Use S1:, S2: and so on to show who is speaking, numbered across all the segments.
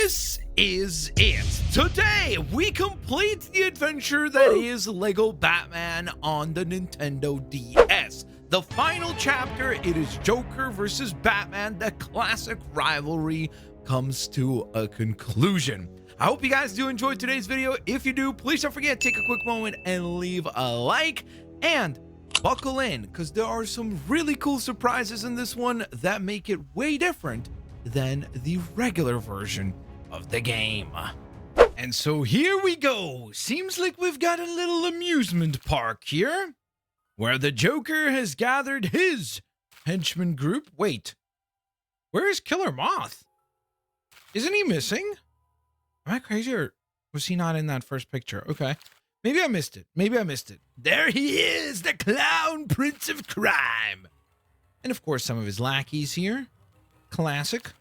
S1: this is it. Today, we complete the adventure that is Lego Batman on the Nintendo DS. The final chapter, it is Joker versus Batman. The classic rivalry comes to a conclusion. I hope you guys do enjoy today's video. If you do, please don't forget to take a quick moment and leave a like and buckle in, because there are some really cool surprises in this one that make it way different than the regular version of the game. And so here we go. Seems like we've got a little amusement park here, where the Joker has gathered his henchman group. Wait, where is Killer Moth? Isn't he missing? Am I crazy, or was he not in that first picture? Okay. Maybe I missed it. There he is, the clown prince of crime. And of course, some of his lackeys here. Classic.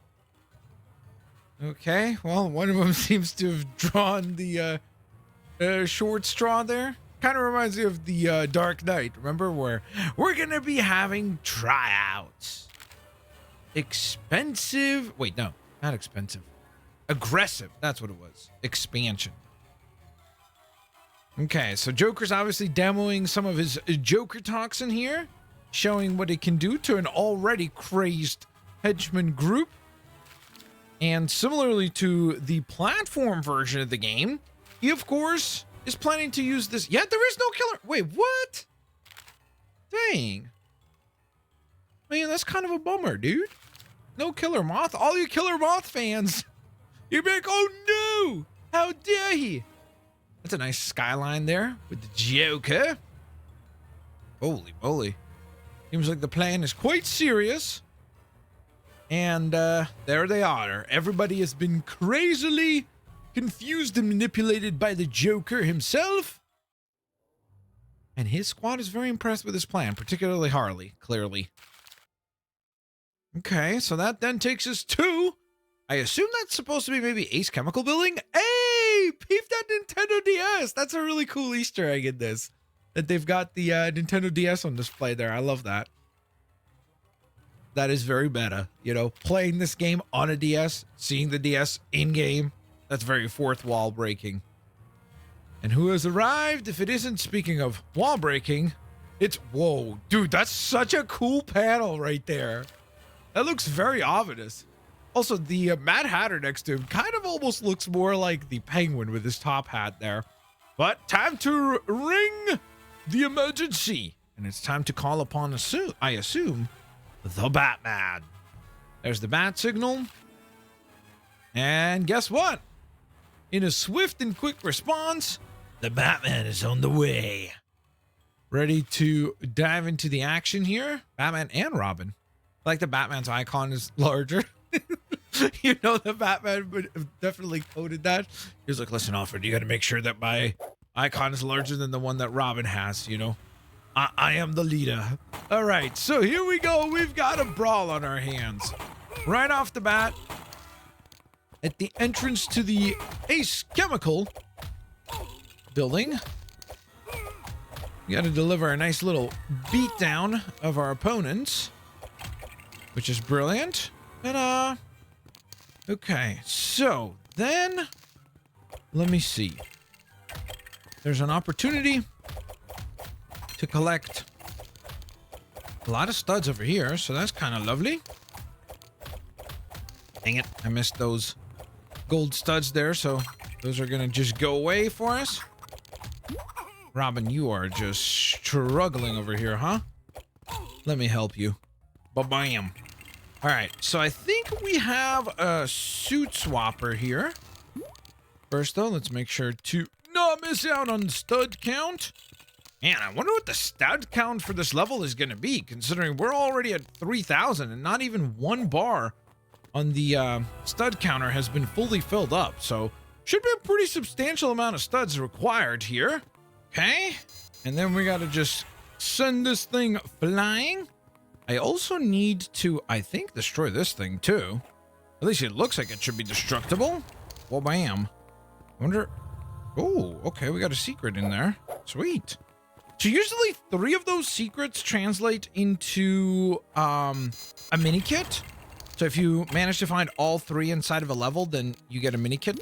S1: Okay, well, one of them seems to have drawn the short straw there. Kind of reminds me of the Dark Knight. Remember, where we're going to be having tryouts. Expensive. Wait, no, not expensive. Aggressive. That's what it was. Expansion. Okay, so Joker's obviously demoing some of his Joker toxin here, showing what it can do to an already crazed henchman group. And similarly to the platform version of the game, he, of course, is planning to use this. Yeah, there is no killer. Wait, what? Dang. Man, that's kind of a bummer, dude. No Killer Moth. All you Killer Moth fans, you're like, oh no, how dare he? That's a nice skyline there with the Joker. Holy moly. Seems like the plan is quite serious. And there they are. Everybody has been crazily confused and manipulated by the Joker himself. And his squad is very impressed with his plan, particularly Harley, clearly. Okay, so that then takes us to, I assume that's supposed to be maybe Ace Chemical Building. Hey, peep that Nintendo DS. That's a really cool Easter egg in this, that they've got the Nintendo DS on display there. I love that. That is very meta, you know, playing this game on a DS, seeing the DS in-game. That's very fourth wall breaking. And who has arrived? If it isn't, speaking of wall breaking, it's, whoa, dude, that's such a cool panel right there. That looks very ominous. Also, the Mad Hatter next to him kind of almost looks more like the Penguin with his top hat there. But time to ring the emergency. And it's time to call upon, I assume, the Batman. There's the bat signal. And guess what? In a swift and quick response, the Batman is on the way. Ready to dive into the action here. Batman and Robin. I like the Batman's icon is larger. You know, the Batman would have definitely coded that. He was like, listen, Alfred, you got to make sure that my icon is larger than the one that Robin has, you know. I am the leader. All right, so here we go. We've got a brawl on our hands. Right off the bat, at the entrance to the Ace Chemical Building, we got to deliver a nice little beatdown of our opponents, which is brilliant. Ta-da! Okay, so then, let me see. There's an opportunity to collect a lot of studs over here, so that's kind of lovely. Dang it, I missed those gold studs there, so those are gonna just go away for us. Robin, you are just struggling over here, huh? Let me help you. Ba-bam. All right, so I think we have a suit swapper here. First, though, let's make sure to not miss out on the stud count. Man, I wonder what the stud count for this level is going to be, considering we're already at 3,000 and not even one bar on the stud counter has been fully filled up. So should be a pretty substantial amount of studs required here. Okay, and then we got to just send this thing flying. I also need to, I think, destroy this thing too. At least it looks like it should be destructible. Well, bam. I wonder. Oh, okay, we got a secret in there. Sweet. So usually 3 of those secrets translate into a mini kit. So So if you manage to find all 3 inside of a level, then you get a mini kit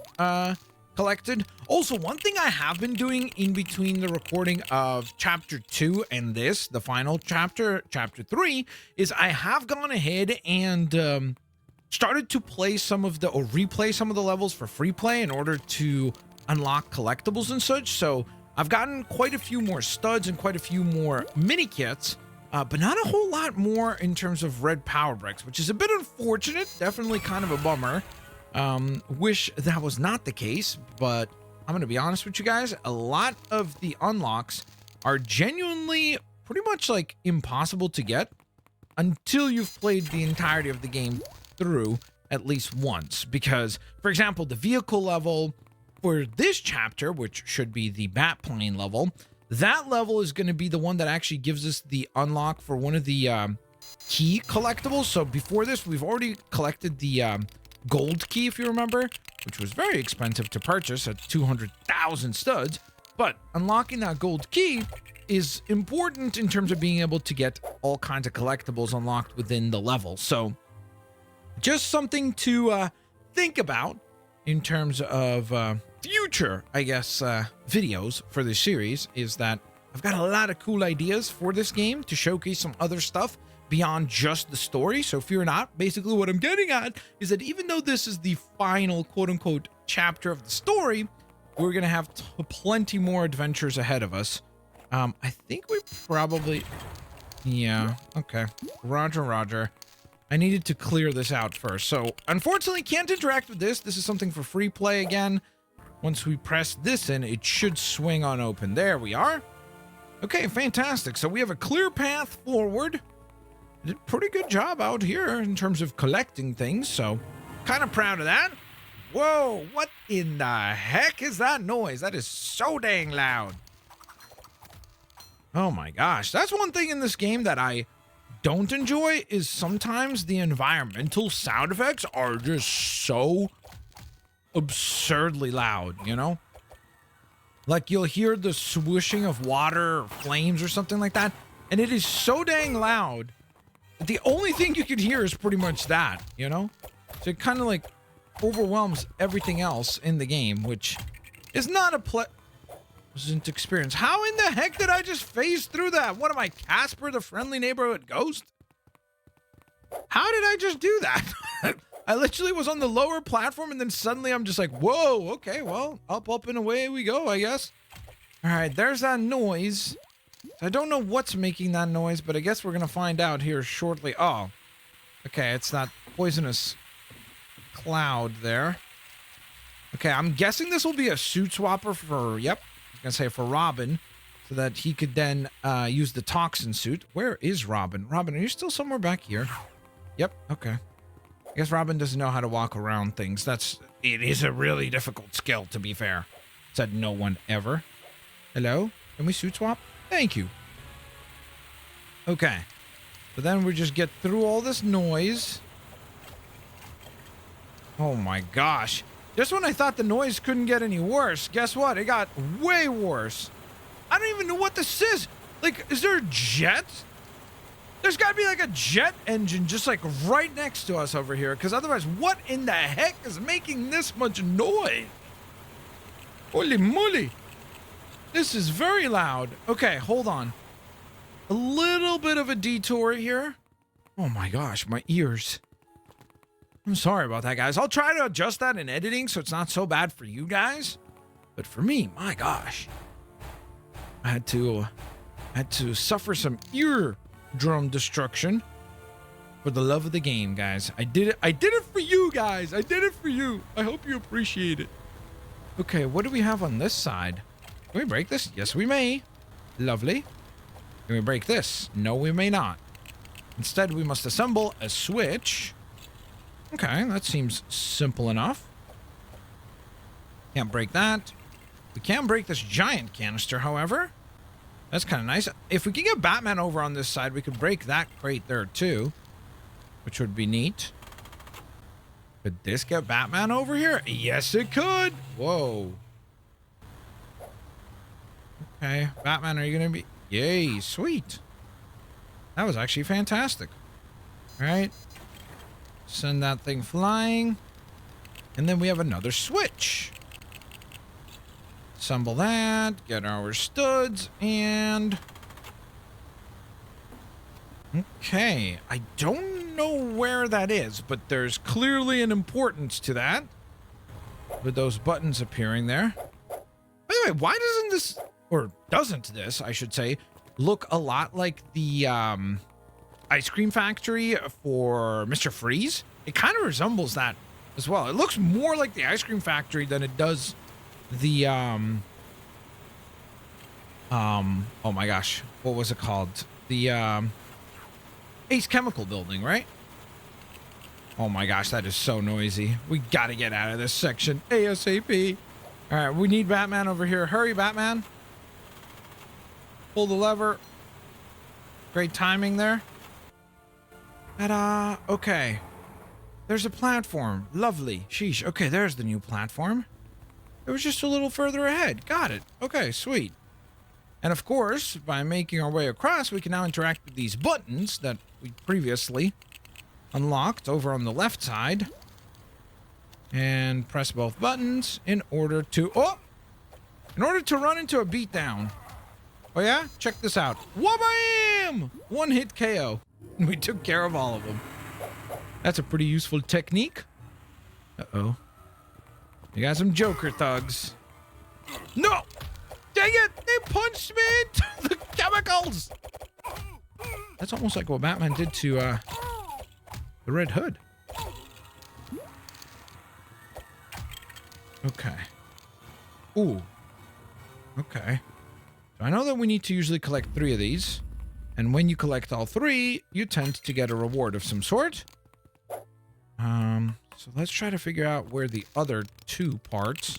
S1: collected. Also, one thing I have been doing in between the recording of chapter 2 and this, the final chapter, chapter 3, is I have gone ahead and started to play some of the, or replay some of the levels for free play in order to unlock collectibles and such. So I've gotten quite a few more studs and quite a few more mini kits, but not a whole lot more in terms of red power bricks, which is a bit unfortunate. Definitely kind of a bummer. Wish that was not the case, but I'm gonna be honest with you guys, a lot of the unlocks are genuinely pretty much like impossible to get until you've played the entirety of the game through at least once. Because, for example, the vehicle level for this chapter, which should be the bat plane level, that level is going to be the one that actually gives us the unlock for one of the key collectibles. So before this, we've already collected the gold key, if you remember, which was very expensive to purchase at 200,000 studs. But unlocking that gold key is important in terms of being able to get all kinds of collectibles unlocked within the level. So just something to think about in terms of future, I guess, videos for this series, is that I've got a lot of cool ideas for this game to showcase some other stuff beyond just the story. So fear not. Basically what I'm getting at is that even though this is the final quote-unquote chapter of the story, we're going to have plenty more adventures ahead of us. I think we probably... Yeah, okay. Roger. I needed to clear this out first. So, unfortunately, can't interact with this. This is something for free play again. Once we press this in, it should swing on open. There we are. Okay, fantastic. So we have a clear path forward. Did a pretty good job out here in terms of collecting things, so kind of proud of that. Whoa, what in the heck is that noise? That is so dang loud. Oh my gosh. That's one thing in this game that I don't enjoy, is sometimes the environmental sound effects are just so absurdly loud, you know? Like you'll hear the swooshing of water or flames or something like that, and it is so dang loud that the only thing you can hear is pretty much that, you know? So it kind of like overwhelms everything else in the game, which is not a pleasant experience. How in the heck did I just phase through that? What am I, Casper the Friendly Neighborhood Ghost? How did I just do that? I literally was on the lower platform and then suddenly I'm just like, whoa, okay, well, up and away we go, I guess. All right, there's that noise. I don't know what's making that noise, but I guess we're going to find out here shortly. Oh, okay, it's that poisonous cloud there. Okay, I'm guessing this will be a suit swapper for, yep, I was going to say for Robin, so that he could then use the toxin suit. Where is Robin? Robin, are you still somewhere back here? Yep, okay. I guess Robin doesn't know how to walk around things. It is a really difficult skill, to be fair. Said no one ever. Hello? Can we suit swap? Thank you. Okay. So then we just get through all this noise. Oh my gosh. Just when I thought the noise couldn't get any worse, guess what? It got way worse. I don't even know what this is. Like, is there a jet? There's got to be like a jet engine just like right next to us over here. Because otherwise, what in the heck is making this much noise? Holy moly. This is very loud. Okay, hold on. A little bit of a detour here. Oh my gosh, my ears. I'm sorry about that, guys. I'll try to adjust that in editing so it's not so bad for you guys. But for me, my gosh. I had to suffer some eardrum destruction for the love of the game, guys. I did it for you guys. I did it for you. I hope you appreciate it. Okay, what do we have on this side? Can we break this? Yes, we may. Lovely. Can we break this? No, we may not. Instead, we must assemble a switch. Okay, that seems simple enough. Can't break that. We can break this giant canister, however. That's kind of nice. If we can get Batman over on this side, we could break that crate there too, which would be neat. Could this get Batman over here? Yes, it could. Whoa. Okay, Batman, are you going to be... Yay, sweet. That was actually fantastic. All right. Send that thing flying. And then we have another switch. Assemble that. Get our studs. And... okay. I don't know where that is, but there's clearly an importance to that. With those buttons appearing there. By the way, why doesn't this... or doesn't this, I should say, look a lot like the ice cream factory for Mr. Freeze? It kind of resembles that as well. It looks more like the ice cream factory than it does the oh my gosh, what was it called? The Ace Chemical building, right? Oh my gosh, that is so noisy. We gotta get out of this section ASAP. All right, we need Batman over here. Hurry, Batman. Pull the lever. Great timing there. Ta-da. Okay. There's a platform. Lovely. Sheesh. Okay, there's the new platform. It was just a little further ahead. Got it. Okay, sweet. And of course, by making our way across, we can now interact with these buttons that we previously unlocked over on the left side. And press both buttons in order to... oh! In order to run into a beatdown. Oh yeah? Check this out. Wabam! One hit KO. We took care of all of them. That's a pretty useful technique. Uh-oh. You got some Joker thugs. No! Dang it! They punched me into the chemicals! That's almost like what Batman did to, the Red Hood. Okay. Ooh. Okay. So I know that we need to usually collect 3 of these. And when you collect all 3, you tend to get a reward of some sort. So let's try to figure out where the other 2 parts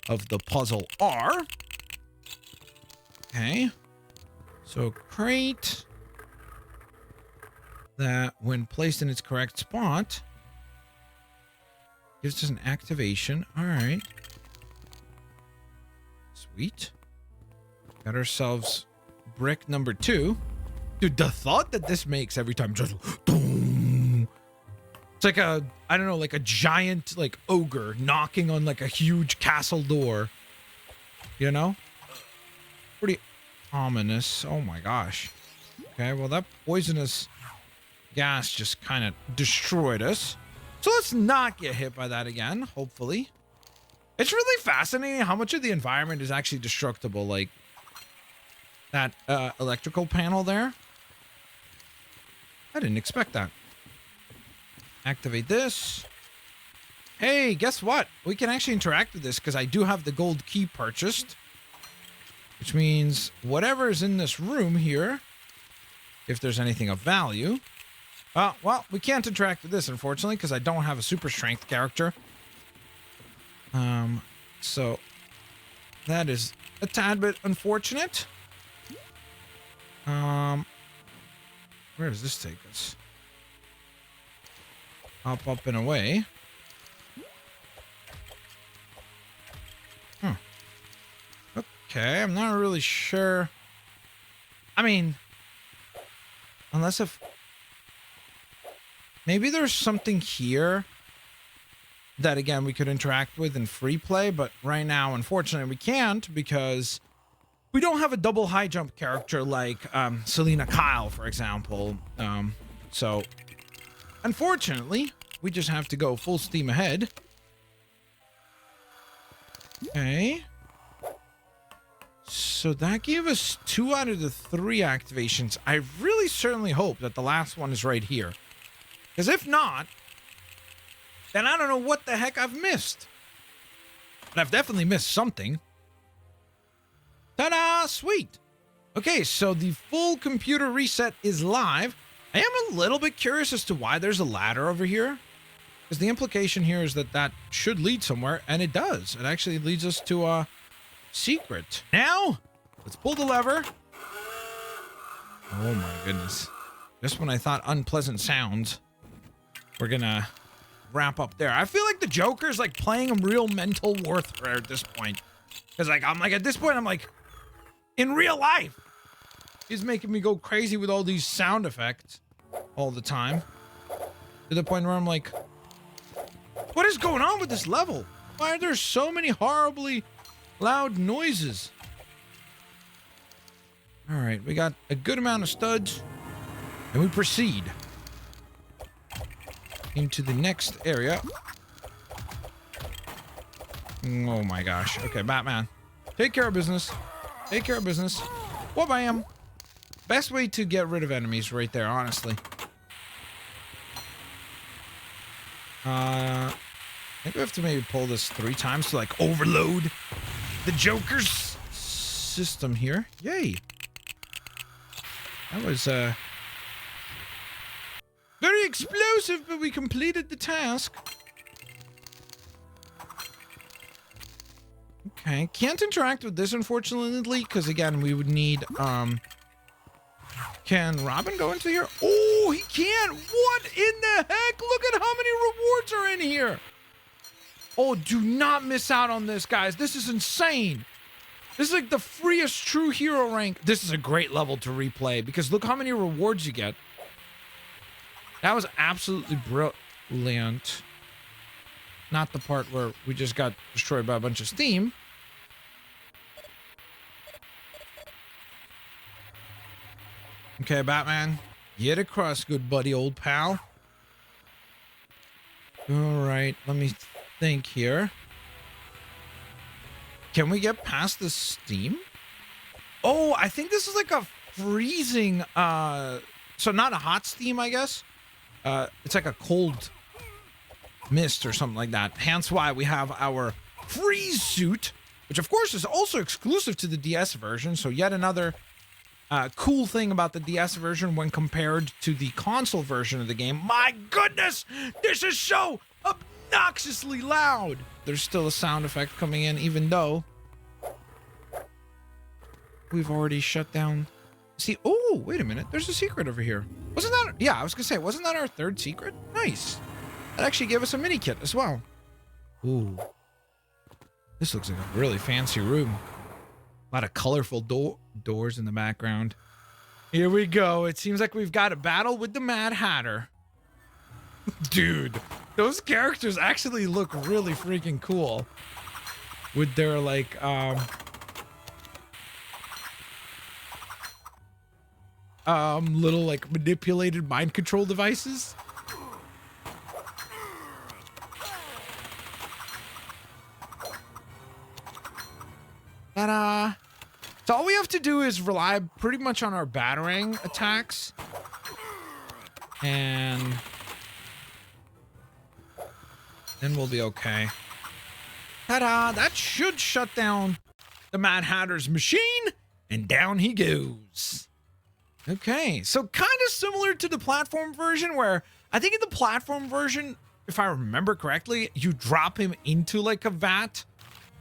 S1: of the puzzle are. Okay. So crate that, when placed in its correct spot, gives us an activation. All right. Sweet. Got ourselves brick number 2. Dude, the thought that this makes every time just... it's like a, I don't know, like a giant, like, ogre knocking on, like, a huge castle door. You know? Pretty ominous. Oh, my gosh. Okay, well, that poisonous gas just kind of destroyed us. So let's not get hit by that again, hopefully. It's really fascinating how much of the environment is actually destructible, like that electrical panel there. I didn't expect that. Activate this. Hey, guess what? We can actually interact with this because I do have the gold key purchased. Which means whatever is in this room here, if there's anything of value... well, we can't interact with this, unfortunately, because I don't have a super strength character. So that is a tad bit unfortunate. Where does this take us? Up and away. Okay, I'm not really sure. I mean, unless if... maybe there's something here that, again, we could interact with in free play, but right now, unfortunately, we can't because we don't have a double high jump character like Selena Kyle, for example. So, unfortunately, we just have to go full steam ahead. Okay. So that gave us 2 out of the 3 activations. I really certainly hope that the last one is right here. Because if not, then I don't know what the heck I've missed. But I've definitely missed something. Ta-da! Sweet. Okay, so the full computer reset is live. I am a little bit curious as to why there's a ladder over here. Because the implication here is that that should lead somewhere, and it does. It actually leads us to a secret. Now, let's pull the lever. Oh my goodness. Just when I thought unpleasant sounds, we're gonna wrap up there. I feel like the Joker's like playing a real mental warfare at this point. Because like, I'm like, at this point, I'm like, in real life, he's making me go crazy with all these sound effects all the time. To the point where I'm like, what is going on with this level? Why are there so many horribly loud noises? All right, we got a good amount of studs, and we proceed into the next area. Oh my gosh. Okay, Batman. Take care of business. Take care of business. Wha-bam. Best way to get rid of enemies right there, honestly. I think we have to maybe pull this 3 times to like overload the Joker's system here. Yay. That was very explosive, but we completed the task. Okay, can't interact with this unfortunately, because again we would need can Robin go into here? Oh, he can. What in the heck? Look at how many rewards are in here. Oh, do not miss out on this, guys. This is insane. This is like the freest true hero rank. This is a great level to replay because look how many rewards you get. That was absolutely brilliant. Not the part where we just got destroyed by a bunch of steam. Okay, Batman. Get across, good buddy, old pal. All right, let me think here. Can we get past the steam? Oh, I think this is like a freezing, so not a hot steam, I guess. It's like a cold mist or something like that. Hence why we have our freeze suit, which of course is also exclusive to the DS version. So yet another cool thing about the DS version when compared to the console version of the game. My goodness, this is so obnoxiously loud. There's still a sound effect coming in, even though we've already shut down. See, oh, wait a minute. There's a secret over here. Wasn't that, yeah, I was gonna say, wasn't that our 3rd secret? Nice. That actually gave us a mini kit as well. Ooh. This looks like a really fancy room. A lot of colorful doors in the background. Here we go. It seems like we've got a battle with the Mad Hatter. Dude, those characters actually look really freaking cool. With their, like, little, like, manipulated mind control devices. Ta-da! So all we have to do is rely pretty much on our battering attacks. And then we'll be okay. Ta-da! That should shut down the Mad Hatter's machine. And down he goes. Okay, so kind of similar to the platform version where I think in the platform version, if I remember correctly, you drop him into like a vat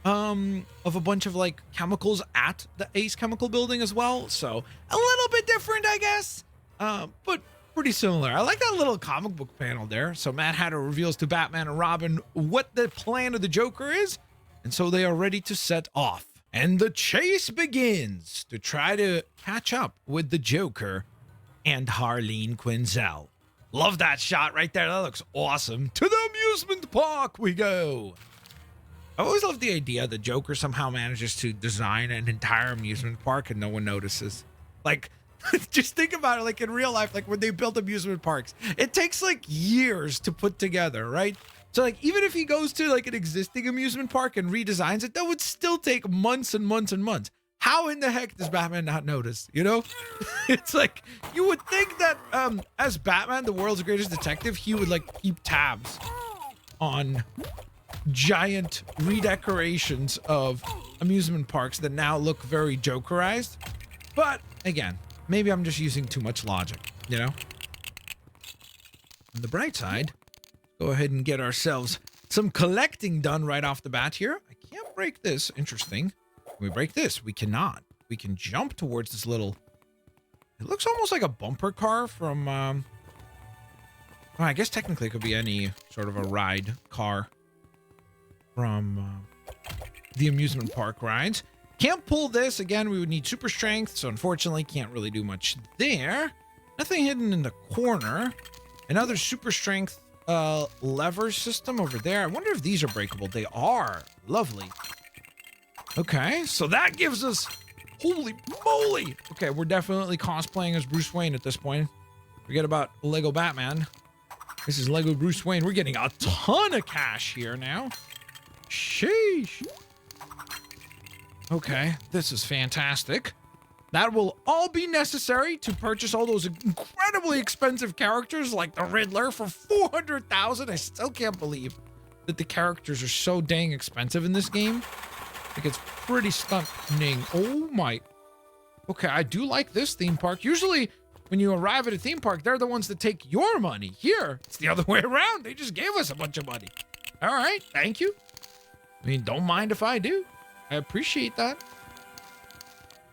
S1: of a bunch of like chemicals at the Ace Chemical Building as well. So a little bit different, I guess, but pretty similar. I like that little comic book panel there. So Mad Hatter reveals to Batman and Robin what the plan of the Joker is, and so they are ready to set off. And the chase begins to try to catch up with the Joker and Harleen Quinzel. Love that shot right there. That looks awesome. To the amusement park we go. I always love the idea the Joker somehow manages to design an entire amusement park and no one notices. Like, just think about it, like in real life, like when they build amusement parks, it takes like years to put together, right? So like, even if he goes to like an existing amusement park and redesigns it, that would still take months and months and months. How in the heck does Batman not notice, you know? It's like, you would think that as Batman, the world's greatest detective, he would like keep tabs on giant redecorations of amusement parks that now look very Jokerized. But again, maybe I'm just using too much logic, you know? On the bright side, go ahead and get ourselves some collecting done right off the bat here. I can't break this. Interesting. Can we break this? We cannot. We can jump towards this little... It looks almost like a bumper car from... Well, I guess technically it could be any sort of a ride car from the amusement park rides. Can't pull this. Again, we would need super strength, so unfortunately can't really do much there. Nothing hidden in the corner. Another super strength lever system over there. I wonder if these are breakable. They are. Lovely. Okay, so that gives us... Holy moly! Okay, we're definitely cosplaying as Bruce Wayne at this point. Forget about Lego Batman. This is Lego Bruce Wayne. We're getting a ton of cash here now. Sheesh. Okay, this is fantastic. That will all be necessary to purchase all those incredibly expensive characters like the Riddler for 400,000. I still can't believe that the characters are so dang expensive in this game. Like, it's pretty stunning. Oh my. Okay, I do like this theme park. Usually when you arrive at a theme park, they're the ones that take your money. Here, it's the other way around. They just gave us a bunch of money. All right, thank you. I mean, don't mind if I do. I appreciate that.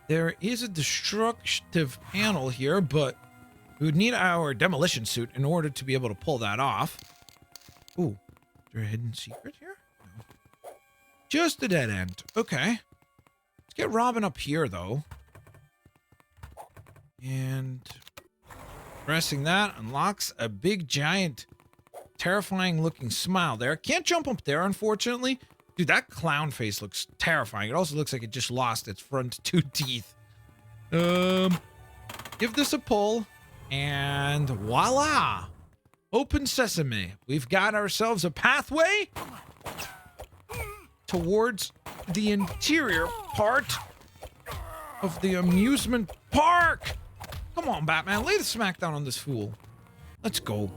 S1: There is a destructive panel here, but we would need our demolition suit in order to be able to pull that off. Ooh, is there a hidden secret here? No. Just a dead end. Okay. Let's get Robin up here, though. And pressing that unlocks a big, giant, terrifying-looking smile there. Can't jump up there, unfortunately. Dude, that clown face looks terrifying. It also looks like it just lost its front 2 teeth. Give this a pull, and voila! Open sesame. We've got ourselves a pathway towards the interior part of the amusement park. Come on, Batman, lay the smackdown on this fool. Let's go.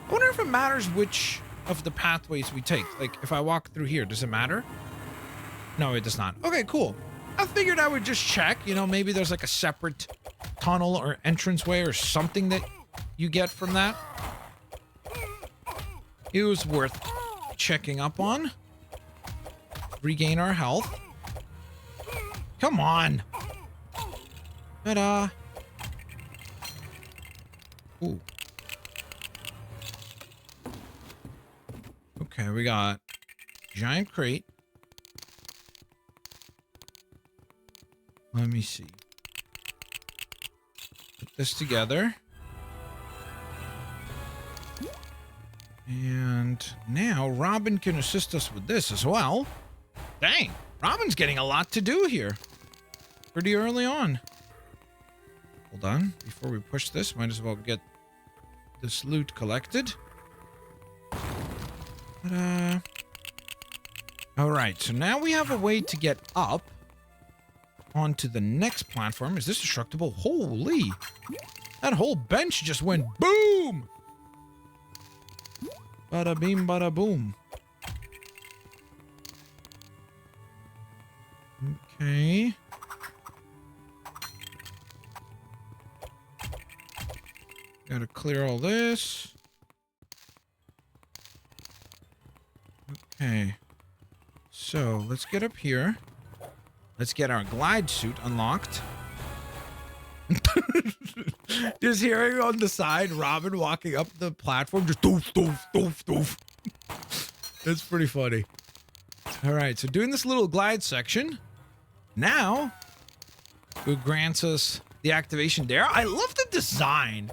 S1: I wonder if it matters which of the pathways we take. Like, if I walk through here, does it matter? No, it does not. Okay, cool. I figured I would just check. You know, maybe there's like a separate tunnel or entranceway or something that you get from that. It was worth checking up on. Regain our health. Come on. Ta-da. Ooh. Okay, we got giant crate. Let me see. Put this together. And now Robin can assist us with this as well. Dang, Robin's getting a lot to do here. Pretty early on. Hold on. Before we push this, might as well get this loot collected. Ta-da. All right, so now we have a way to get up onto the next platform. Is this destructible? Holy! That whole bench just went boom! Bada beam, bada boom. Okay. Gotta clear all this. Okay. So, let's get up here. Let's get our glide suit unlocked. Just hearing on the side, Robin walking up the platform, just doof, doof, doof, doof. That's pretty funny. All right, so doing this little glide section. Now, it grants us the activation there. I love the design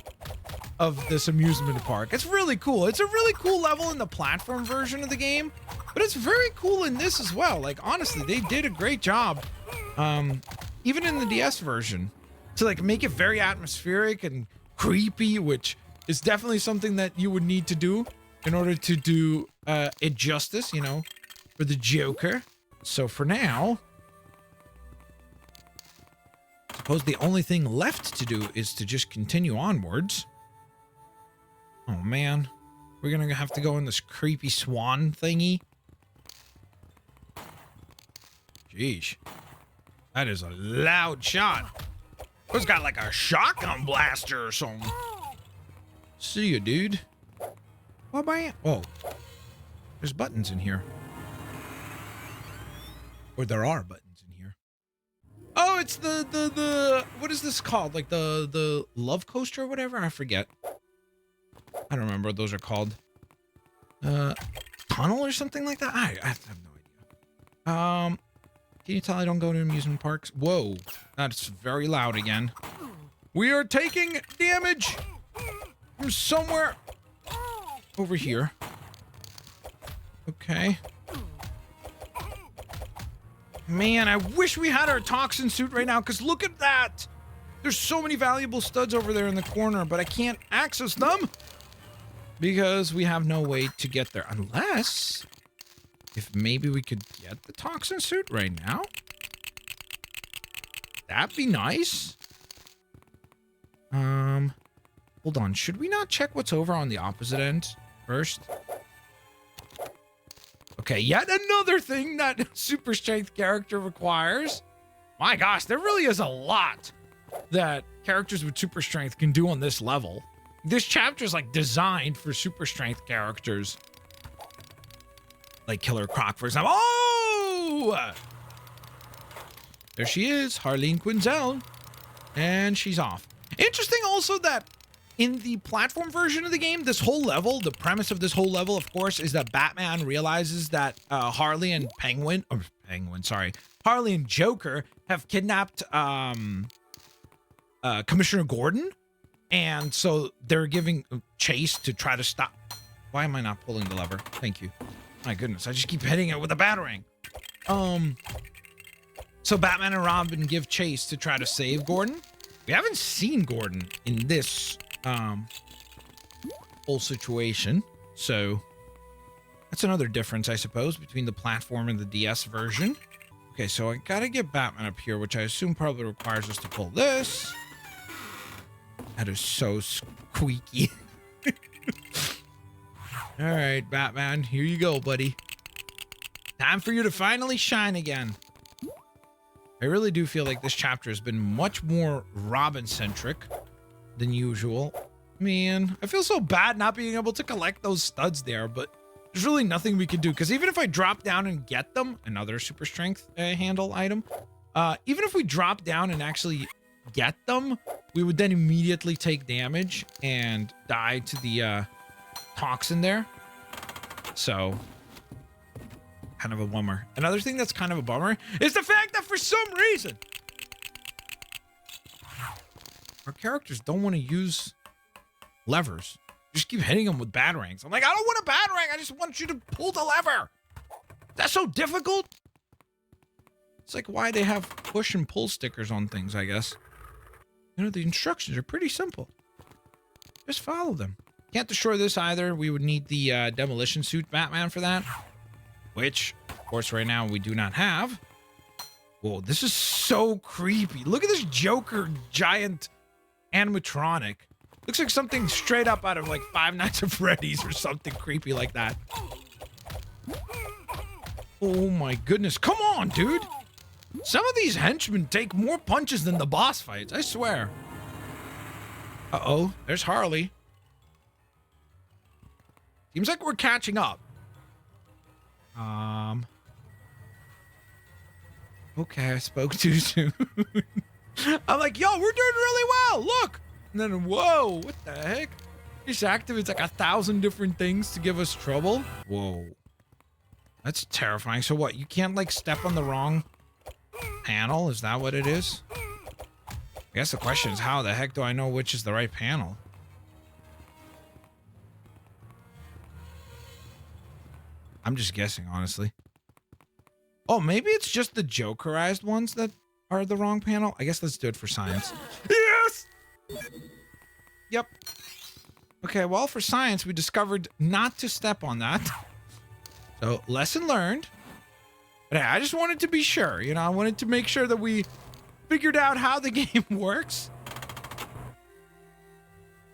S1: of this amusement park. It's really cool. It's a really cool level in the platform version of the game, but it's very cool in this as well. Like, honestly, they did a great job, even in the DS version, to like make it very atmospheric and creepy, which is definitely something that you would need to do in order to do it justice, you know, for the Joker. So for now, I suppose the only thing left to do is to just continue onwards. Oh man, we're gonna have to go in this creepy swan thingy. Jeez, that is a loud shot. It's got like a shotgun blaster or something. See ya, dude. Bye-bye. Oh, there's buttons in here. Or there are buttons in here. Oh, it's the what is this called? Like the love coaster or whatever? I forget. I don't remember what those are called. Tunnel or something like that? I have no idea. Can you tell I don't go to amusement parks? Whoa, that's very loud again. We are taking damage from somewhere over here. Okay. Man, I wish we had our toxin suit right now, because look at that. There's so many valuable studs over there in the corner, but I can't access them because we have no way to get there. Unless, if maybe we could get the toxin suit right now. That'd be nice. Hold on. Should we not check what's over on the opposite end first? Okay, yet another thing that super strength character requires. My gosh, there really is a lot that characters with super strength can do on this level. This chapter is like designed for super strength characters. Like Killer Croc, for example. Oh! There she is, Harley Quinzel. And she's off. Interesting also that in the platform version of the game, this whole level, the premise of this whole level, of course, is that Batman realizes that Harley and Harley and Joker have kidnapped Commissioner Gordon. And so they're giving chase to try to stop. Why am I not pulling the lever? Thank you. My goodness, I just keep hitting it with a batarang. So Batman and Robin give chase to try to save Gordon. We haven't seen Gordon in this whole situation, so that's another difference, I suppose, between the platform and the DS version. Okay, so I gotta get Batman up here, which I assume probably requires us to pull this. That is so squeaky. All right, Batman, here you go, buddy. Time for you to finally shine again. I really do feel like this chapter has been much more Robin-centric than usual. Man, I feel so bad not being able to collect those studs there, but there's really nothing we can do, because even if I drop down and get them, another super strength handle item, even if we drop down and actually get them, we would then immediately take damage and die to the toxin there. So, kind of a bummer. Another thing that's kind of a bummer is the fact that for some reason our characters don't want to use levers. Just keep hitting them with batarangs. I'm like, I don't want a batarang. I just want you to pull the lever. That's so difficult. It's like why they have push and pull stickers on things, I guess. You know, the instructions are pretty simple. Just follow them. Can't destroy this either. We would need the demolition suit Batman for that. Which, of course, right now we do not have. Whoa, this is so creepy. Look at this Joker giant animatronic. Looks like something straight up out of like Five Nights at Freddy's or something creepy like that. Oh my goodness. Come on, dude. Some of these henchmen take more punches than the boss fights, I swear. Uh-oh, there's Harley. Seems like we're catching up. Okay, I spoke too soon. I'm like, yo, we're doing really well, look! And then, whoa, what the heck? This activates like 1,000 different things to give us trouble. Whoa. That's terrifying. So what, you can't like step on the wrong panel? Is that what it is? I guess the question is, how the heck do I know which is the right panel? I'm just guessing, honestly. Oh, maybe it's just the Jokerized ones that are the wrong panel. I guess let's do it for science. Yes! Yep. Okay, well, for science, we discovered not to step on that. So, lesson learned. But hey, I just wanted to be sure, you know, I wanted to make sure that we figured out how the game works.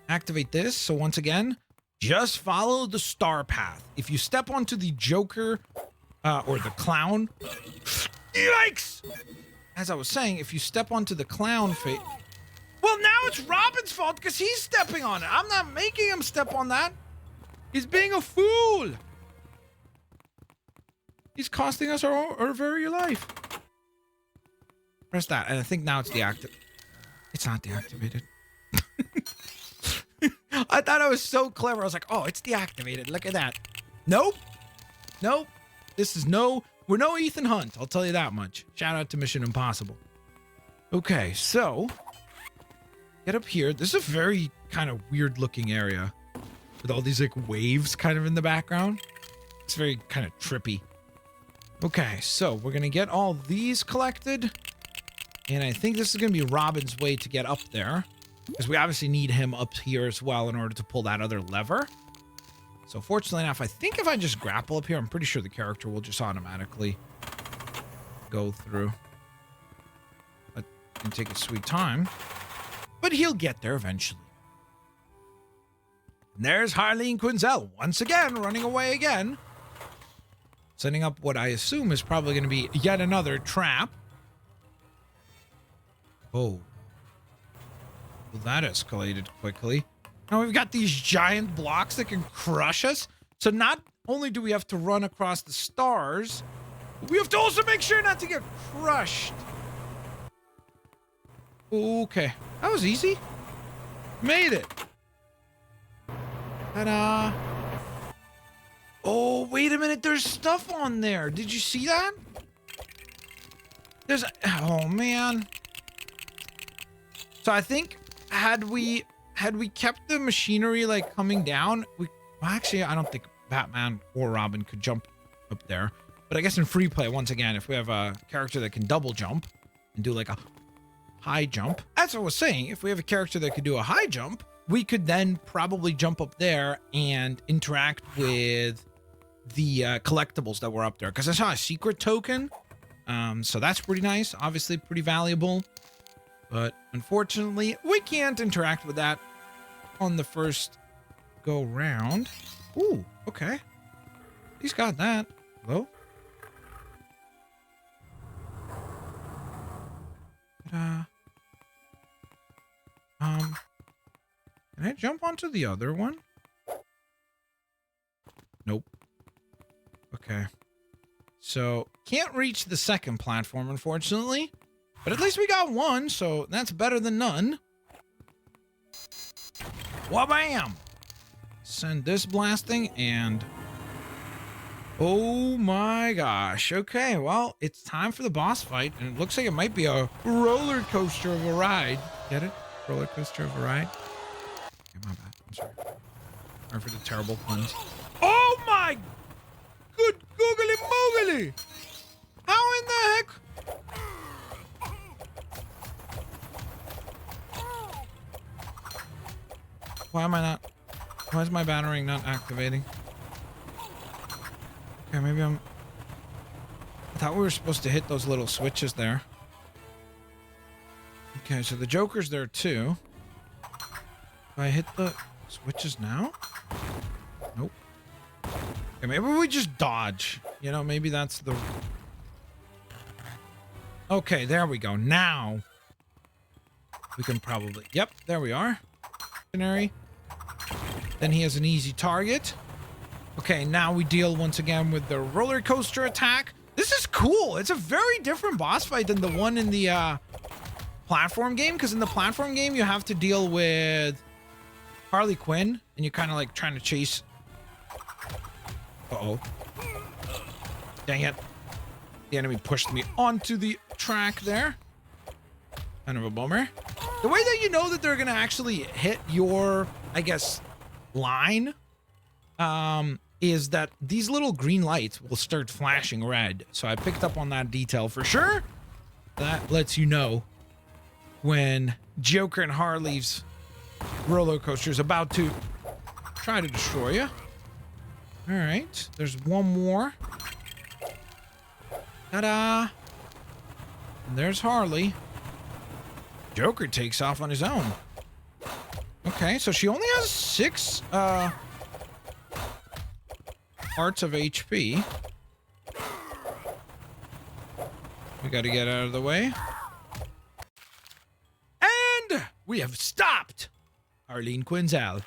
S1: Activate this. So once again, just follow the star path. If you step onto the Joker or the clown, yikes! As I was saying, if you step onto the clown face, well, now it's Robin's fault because he's stepping on it. I'm not making him step on that. He's being a fool. He's costing us our very life. Press that, and I think now it's deactivated. It's not deactivated. I thought I was so clever. I was like, oh, it's deactivated. Look at that. Nope. Nope. This is we're no Ethan Hunt. I'll tell you that much. Shout out to Mission Impossible. Okay, so get up here. This is a very kind of weird looking area. with all these like waves kind of in the background. It's very kind of trippy. Okay, so we're gonna get all these collected, and I think this is gonna be Robin's way to get up there, because we obviously need him up here as well in order to pull that other lever. So fortunately enough, I think if I just grapple up here, I'm pretty sure the character will just automatically go through. But it can take a sweet time, but he'll get there eventually. And there's Harley and Quinzel once again running away again, setting up what I assume is probably going to be yet another trap. Oh, well, that escalated quickly. Now we've got these giant blocks that can crush us. So not only do we have to run across the stars, we have to also make sure not to get crushed. Okay, that was easy. Made it. Ta-da. Oh, wait a minute. There's stuff on there. Did you see that? Oh, man. So I think had we kept the machinery like coming down, well, actually, I don't think Batman or Robin could jump up there. But I guess in free play, once again, if we have a character that can double jump and do like a high jump, as I was saying, if we have a character that could do a high jump, we could then probably jump up there and interact with the collectibles that were up there. Because I saw a secret token. So that's pretty nice. Obviously pretty valuable. But unfortunately, we can't interact with that on the first go round. Ooh, okay. He's got that. Hello? Can I jump onto the other one? Nope. Okay. So, can't reach the second platform, unfortunately. But at least we got one, so that's better than none. Wha-bam! Send this blasting, and... oh my gosh. Okay, well, it's time for the boss fight, and it looks like it might be a roller coaster of a ride. Get it? Roller coaster of a ride? Okay, my bad. I'm sorry. Sorry for the terrible puns. Oh my good googly moogly! How in the heck? Why is my battering not activating? Okay, maybe I thought we were supposed to hit those little switches there. Okay, so the Joker's there too. Do I hit the switches now? Nope. Okay, maybe we just dodge. You know, maybe that's the... okay, there we go. Now we can probably... yep, there we are. Then he has an easy target. Okay, now we deal once again with the roller coaster attack. This is cool. It's a very different boss fight than the one in the platform game, because in the platform game you have to deal with Harley Quinn and you're kind of like trying to chase... uh-oh. Dang it. The enemy pushed me onto the track there. Kind of a bummer. The way that you know that they're gonna actually hit your, I guess, line, is that these little green lights will start flashing red. So I picked up on that detail for sure. That lets you know when Joker and Harley's roller coaster is about to try to destroy you. All right, there's one more. Ta-da! And there's Harley. Joker takes off on his own. Okay, so she only has 6 hearts of HP. We gotta get out of the way. And we have stopped Harley Quinzel.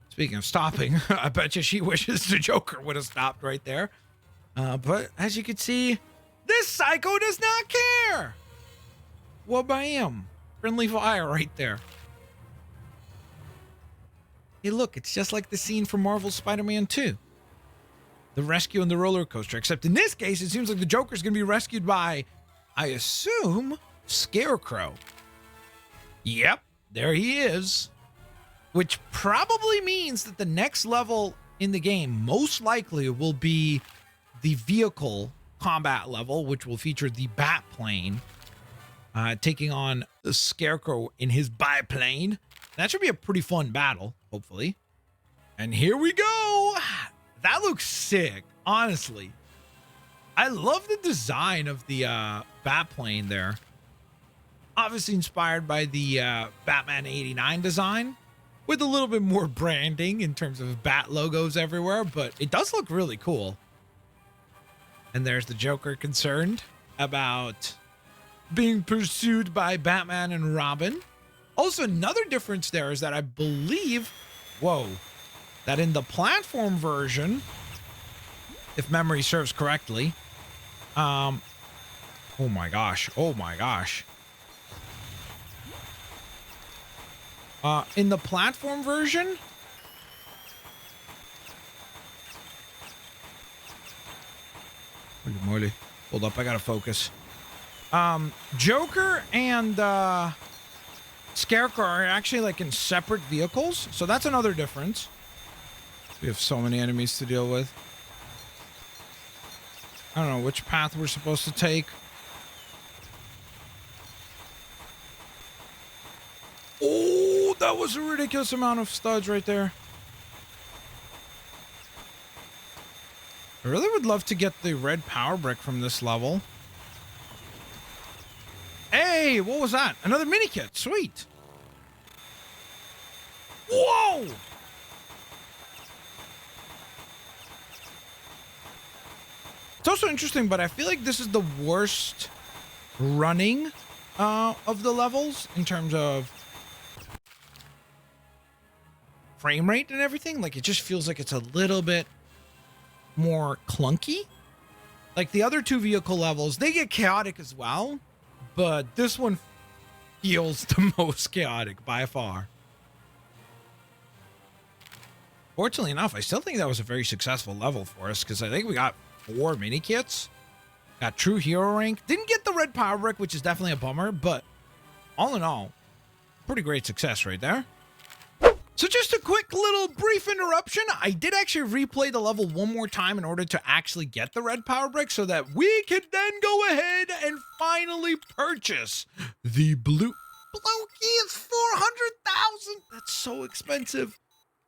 S1: Speaking of stopping, I bet you she wishes the Joker would have stopped right there. But as you can see, this psycho does not care. Wha-bam. Friendly fire right there. Hey, look, it's just like the scene from Marvel's Spider-Man 2. The rescue on the roller coaster. Except in this case, it seems like the Joker's going to be rescued by, I assume, Scarecrow. Yep, there he is. which probably means that the next level in the game most likely will be the vehicle combat level, which will feature the bat plane taking on the Scarecrow in his biplane. That should be a pretty fun battle, hopefully. And here we go. That looks sick, honestly. I love the design of the bat plane there. Obviously inspired by the Batman 89 design, with a little bit more branding in terms of bat logos everywhere, but it does look really cool. And there's the Joker concerned about being pursued by Batman and Robin. Also, another difference there is that I believe, that in the platform version, if memory serves correctly, oh my gosh. In the platform version, holy moly. Hold up, I gotta focus. Joker and Scarecrow are actually like in separate vehicles, so that's another difference. We have so many enemies to deal with. I don't know which path we're supposed to take. Oh, that was a ridiculous amount of studs right there. I really would love to get the red power brick from this level. Hey, what was that? Another mini kit. Sweet. Whoa! It's also interesting, but I feel like this is the worst running of the levels in terms of frame rate and everything. Like, it just feels like it's a little bit more clunky. Like the other two vehicle levels, they get chaotic as well, but this one feels the most chaotic by far. Fortunately enough, I still think that was a very successful level for us, because I think we got 4 mini kits, got true hero rank, didn't get the red power brick, which is definitely a bummer, but all in all, pretty great success right there. So just a quick little brief interruption. I did actually replay the level one more time in order to actually get the red power brick so that we could then go ahead and finally purchase the blue. Blokey is 400,000. That's so expensive.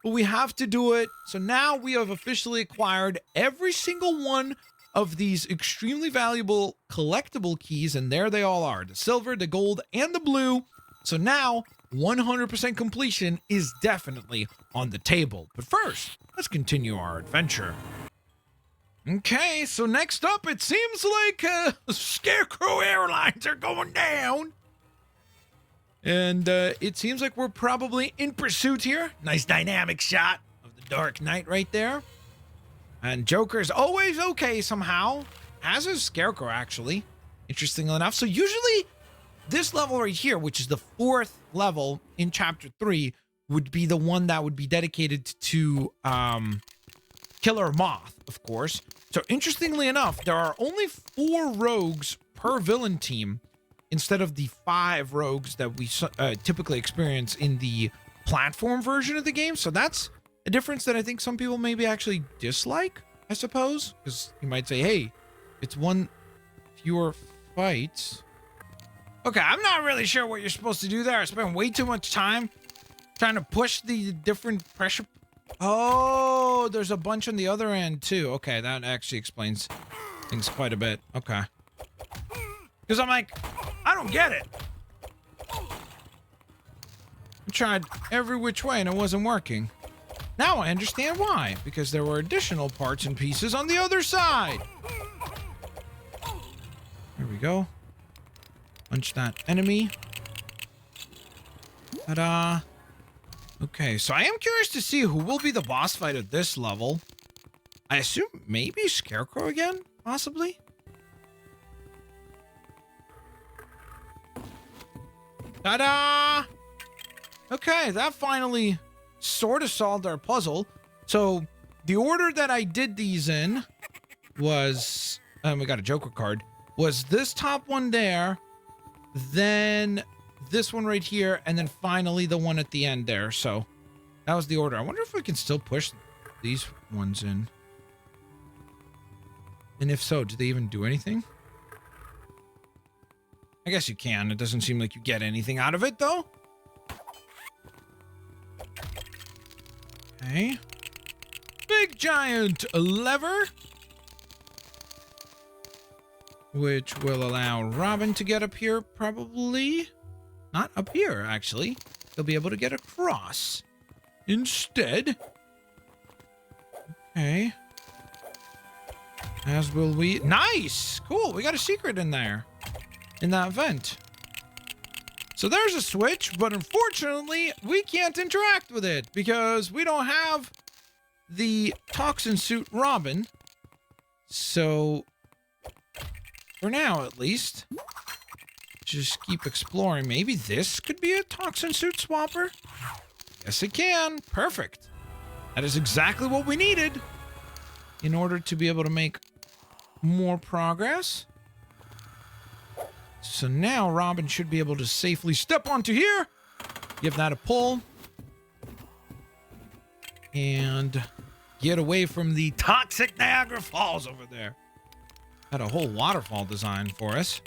S1: But we have to do it. So now we have officially acquired every single one of these extremely valuable collectible keys, and there they all are. The silver, the gold, and the blue. So now 100% completion is definitely on the table. But first, let's continue our adventure. Okay, so next up, it seems like Scarecrow Airlines are going down. And it seems like we're probably in pursuit here. Nice dynamic shot of the Dark Knight right there. And Joker's always okay somehow, as is Scarecrow, actually, interestingly enough. So usually this level right here, which is the 4th level in Chapter 3, would be the one that would be dedicated to Killer Moth, of course. So interestingly enough, there are only 4 rogues per villain team instead of the 5 rogues that we typically experience in the platform version of the game. So that's a difference that I think some people maybe actually dislike, I suppose. Because you might say, hey, it's 1 fewer fights. Okay, I'm not really sure what you're supposed to do there. I spent way too much time trying to push the different pressure. Oh, there's a bunch on the other end too. Okay, that actually explains things quite a bit. Okay. Because I'm like, I don't get it. I tried every which way and it wasn't working. Now I understand why. Because there were additional parts and pieces on the other side. Here we go. Punch that enemy. Ta-da. Okay, so I am curious to see who will be the boss fight at this level. I assume maybe Scarecrow again, possibly? Ta-da! Okay, that finally sort of solved our puzzle. So, the order that I did these in was... we got a Joker card. Was this top one there, then this one right here, and then finally the one at the end there. So That was the order. I wonder if we can still push these ones in. And if so, do they even do anything? I guess you can. It doesn't seem like you get anything out of it, though. Okay. Big giant lever. Which will allow Robin to get up here, probably. Not up here, actually. He'll be able to get across. Instead. Okay. As will we. Nice! Cool, we got a secret in there. In that vent. So there's a switch, but unfortunately, we can't interact with it because we don't have the toxin suit Robin. So, for now at least, just keep exploring. Maybe this could be a toxin suit swapper? Yes, it can. Perfect. That is exactly what we needed in order to be able to make more progress. So now Robin should be able to safely step onto here. Give that a pull. And get away from the toxic Niagara Falls over there. Had a whole waterfall design for us.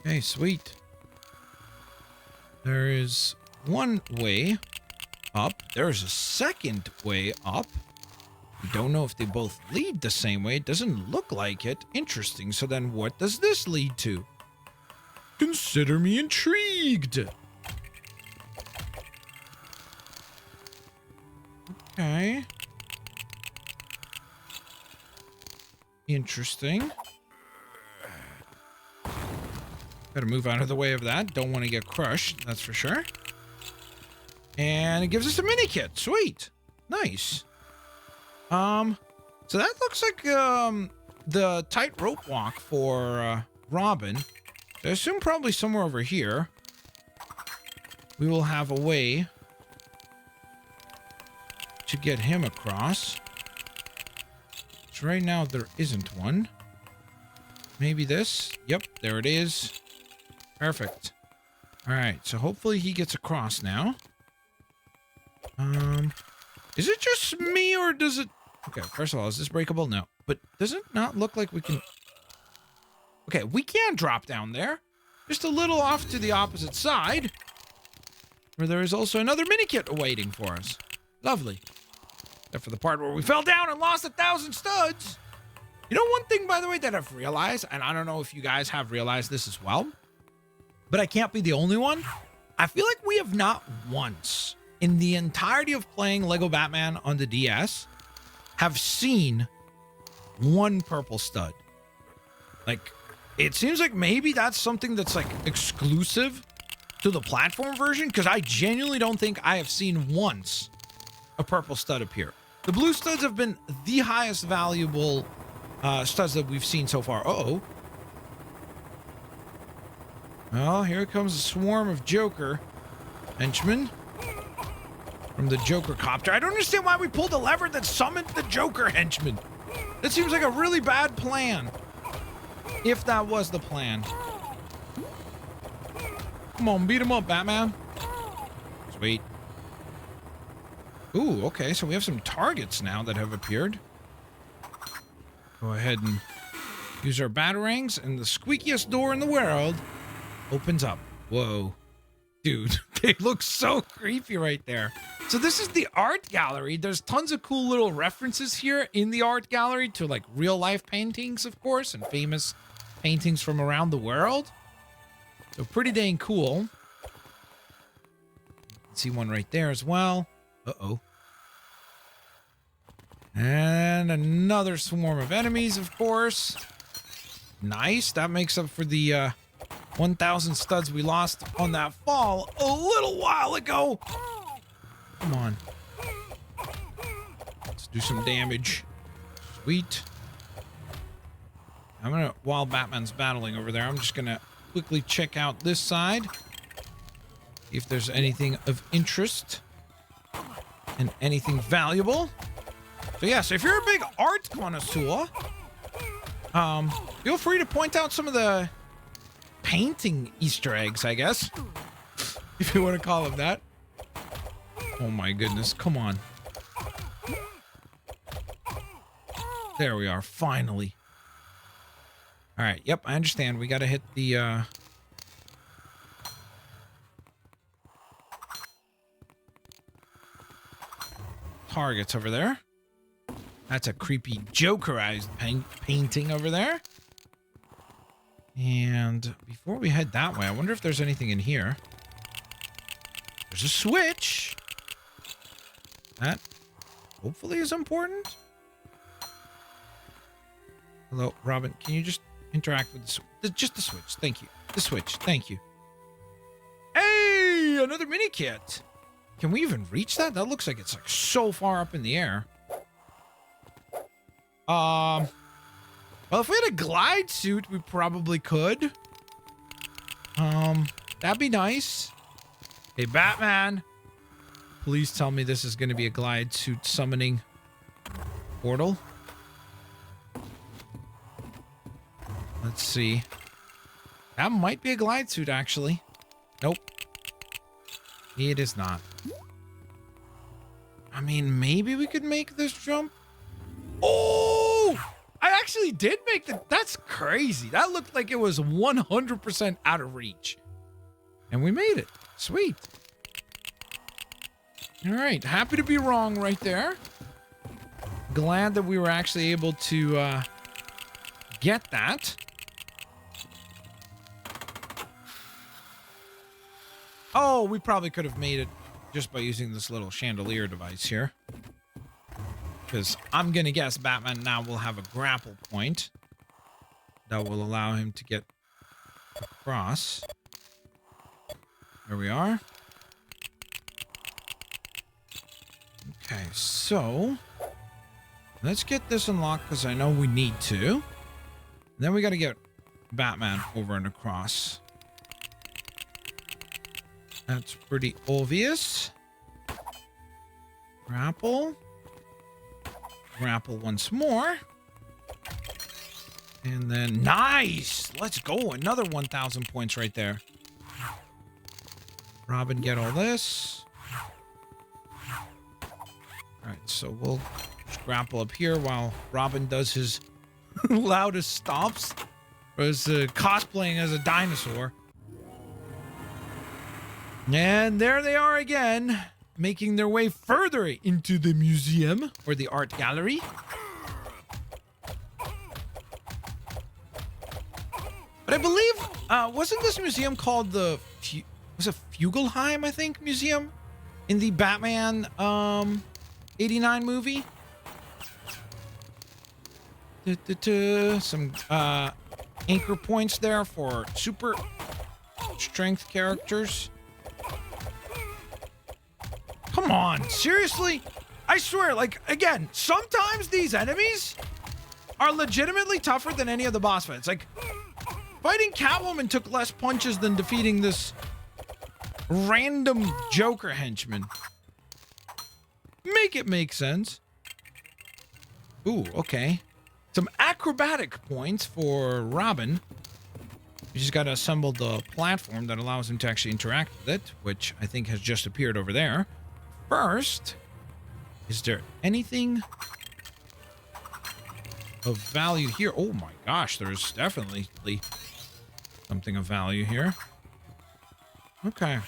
S1: Okay, sweet. There is one way up. There's a second way up. We don't know if they both lead the same way. It doesn't look like it. Interesting. So then what does this lead to? Consider me intrigued. Okay. Interesting. Gotta move out of the way of that. Don't want to get crushed, that's for sure. And it gives us a mini kit. Sweet. Nice. So that looks like the tightrope walk for Robin. I assume probably somewhere over here we will have a way to get him across. So right now there isn't one. Maybe this? Yep, there it is. Perfect. Alright, so hopefully he gets across now. Is it just me or does it... Okay, first of all, is this breakable? No. But does it not look like we can... Okay, we can drop down there. Just a little off to the opposite side. Where there is also another mini kit awaiting for us. Lovely. Except for the part where we fell down and lost 1,000 studs. You know one thing, by the way, that I've realized, and I don't know if you guys have realized this as well, but I can't be the only one. I feel like we have not once, in the entirety of playing Lego Batman on the DS, have seen one purple stud. Like, it seems like maybe that's something that's like exclusive to the platform version, because I genuinely don't think I have seen once a purple stud appear. The blue studs have been the highest valuable studs that we've seen so far. Uh-oh. Well, here comes a swarm of Joker henchmen from the Joker copter. I don't understand why we pulled a lever that summoned the Joker henchmen. That seems like a really bad plan. If that was the plan. Come on, beat him up, Batman. Sweet. Ooh, okay, so we have some targets now that have appeared. Go ahead and use our batarangs, and the squeakiest door in the world opens up. Whoa. Dude, they look so creepy right there. So this is the art gallery. There's tons of cool little references here in the art gallery to like real life paintings, of course, and famous paintings from around the world. So pretty dang cool. See one right there as well. Uh-oh. And another swarm of enemies, of course. Nice. That makes up for the 1,000 studs we lost on that fall a little while ago. Come on. Let's do some damage. Sweet. While Batman's battling over there, I'm just gonna quickly check out this side. See if there's anything of interest and anything valuable. So yeah, so if you're a big art connoisseur, feel free to point out some of the painting Easter eggs, I guess. If you want to call them that. Oh my goodness, come on. There we are, finally. All right, yep, I understand. We gotta hit the, targets over there. That's a creepy Jokerized painting over there. And before we head that way, I wonder if there's anything in here. There's a switch. That hopefully is important. Hello, Robin. Can you just interact with just the switch? Thank you. The switch. Thank you. Hey, another mini kit. Can we even reach that? That looks like it's like so far up in the air. Well, if we had a glide suit, we probably could. That'd be nice. Hey, Batman. Please tell me this is going to be a glide suit summoning portal. Let's see. That might be a glide suit, actually. Nope. It is not. I mean, maybe we could make this jump. Oh! I actually did make the... That's crazy. That looked like it was 100% out of reach. And we made it. Sweet. All right. Happy to be wrong right there. Glad that we were actually able to get that. Oh, we probably could have made it just by using this little chandelier device here. Because I'm going to guess Batman now will have a grapple point that will allow him to get across. There we are. Okay, so let's get this unlocked because I know we need to. And then we got to get Batman over and across. That's pretty obvious. Grapple. Grapple once more. And then, nice! Let's go. Another 1,000 points right there. Robin, get all this. Alright, so we'll just grapple up here while Robin does his loudest stops. Or his cosplaying as a dinosaur. And there they are again, making their way further into the museum or the art gallery. But I believe, wasn't this museum called the, was it Fugelheim, I think, museum? In the Batman, 89 movie? Some, anchor points there for super strength characters. Come on, seriously? I swear, like, again, sometimes these enemies are legitimately tougher than any of the boss fights. Like, fighting Catwoman took less punches than defeating this random Joker henchman. Make it make sense. Ooh, okay. Some acrobatic points for Robin. You just gotta assemble the platform that allows him to actually interact with it, which I think has just appeared over there. First, is there anything of value here? Oh my gosh, there's definitely something of value here. Okay.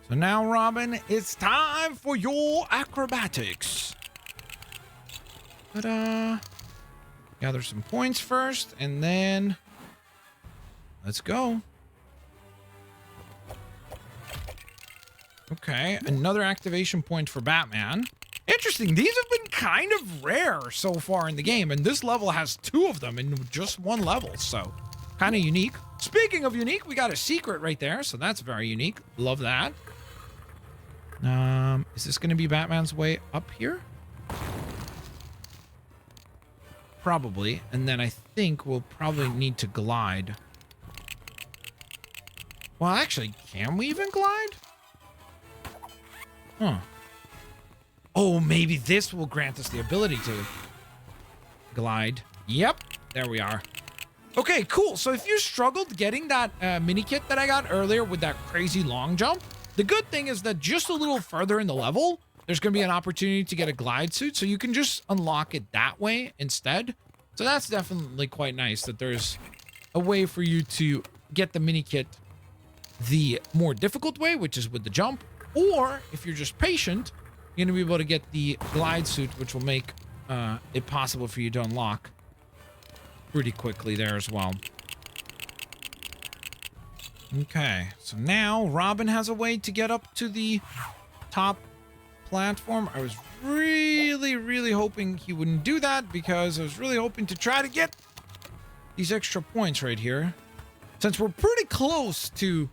S1: So now, Robin, it's time for your acrobatics. Ta-da. Gather some points first, and then let's go. Okay, another activation point for Batman. Interesting, these have been kind of rare so far in the game, and this level has 2 of them in just 1 level, so kind of unique. Speaking of unique, we got a secret right there, so that's very unique. Love that. Is this going to be Batman's way up here? Probably, and then I think we'll probably need to glide. Well, actually, can we even glide? Huh. Oh, maybe this will grant us the ability to glide. Yep, there we are. Okay, cool. So if you struggled getting that mini kit that I got earlier with that crazy long jump, The good thing is that just a little further in the level, there's going to be an opportunity to get a glide suit, so you can just unlock it that way instead. So that's definitely quite nice that there's a way for you to get the mini kit the more difficult way, which is with the jump, or if you're just patient, you're going to be able to get the glide suit, which will make it possible for you to unlock pretty quickly there as well. Okay, so now Robin has a way to get up to the top platform. I was really hoping he wouldn't do that, because I was really hoping to try to get these extra points right here, since we're pretty close to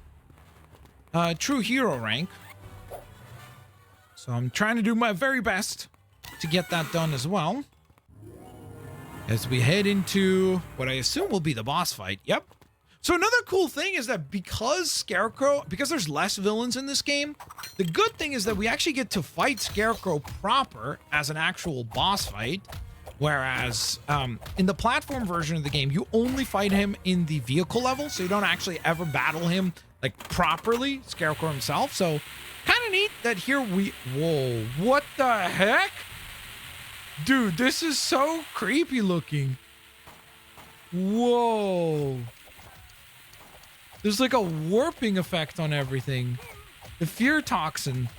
S1: true hero rank. So I'm trying to do my very best to get that done as well, as we head into what I assume will be the boss fight. Yep. So another cool thing is that because there's less villains in this game, the good thing is that we actually get to fight Scarecrow proper as an actual boss fight. Whereas in the platform version of the game, you only fight him in the vehicle level, so you don't actually ever battle him like properly, Scarecrow himself. So kind of neat that here whoa, what the heck? Dude, this is so creepy looking. Whoa. There's like a warping effect on everything. The fear toxin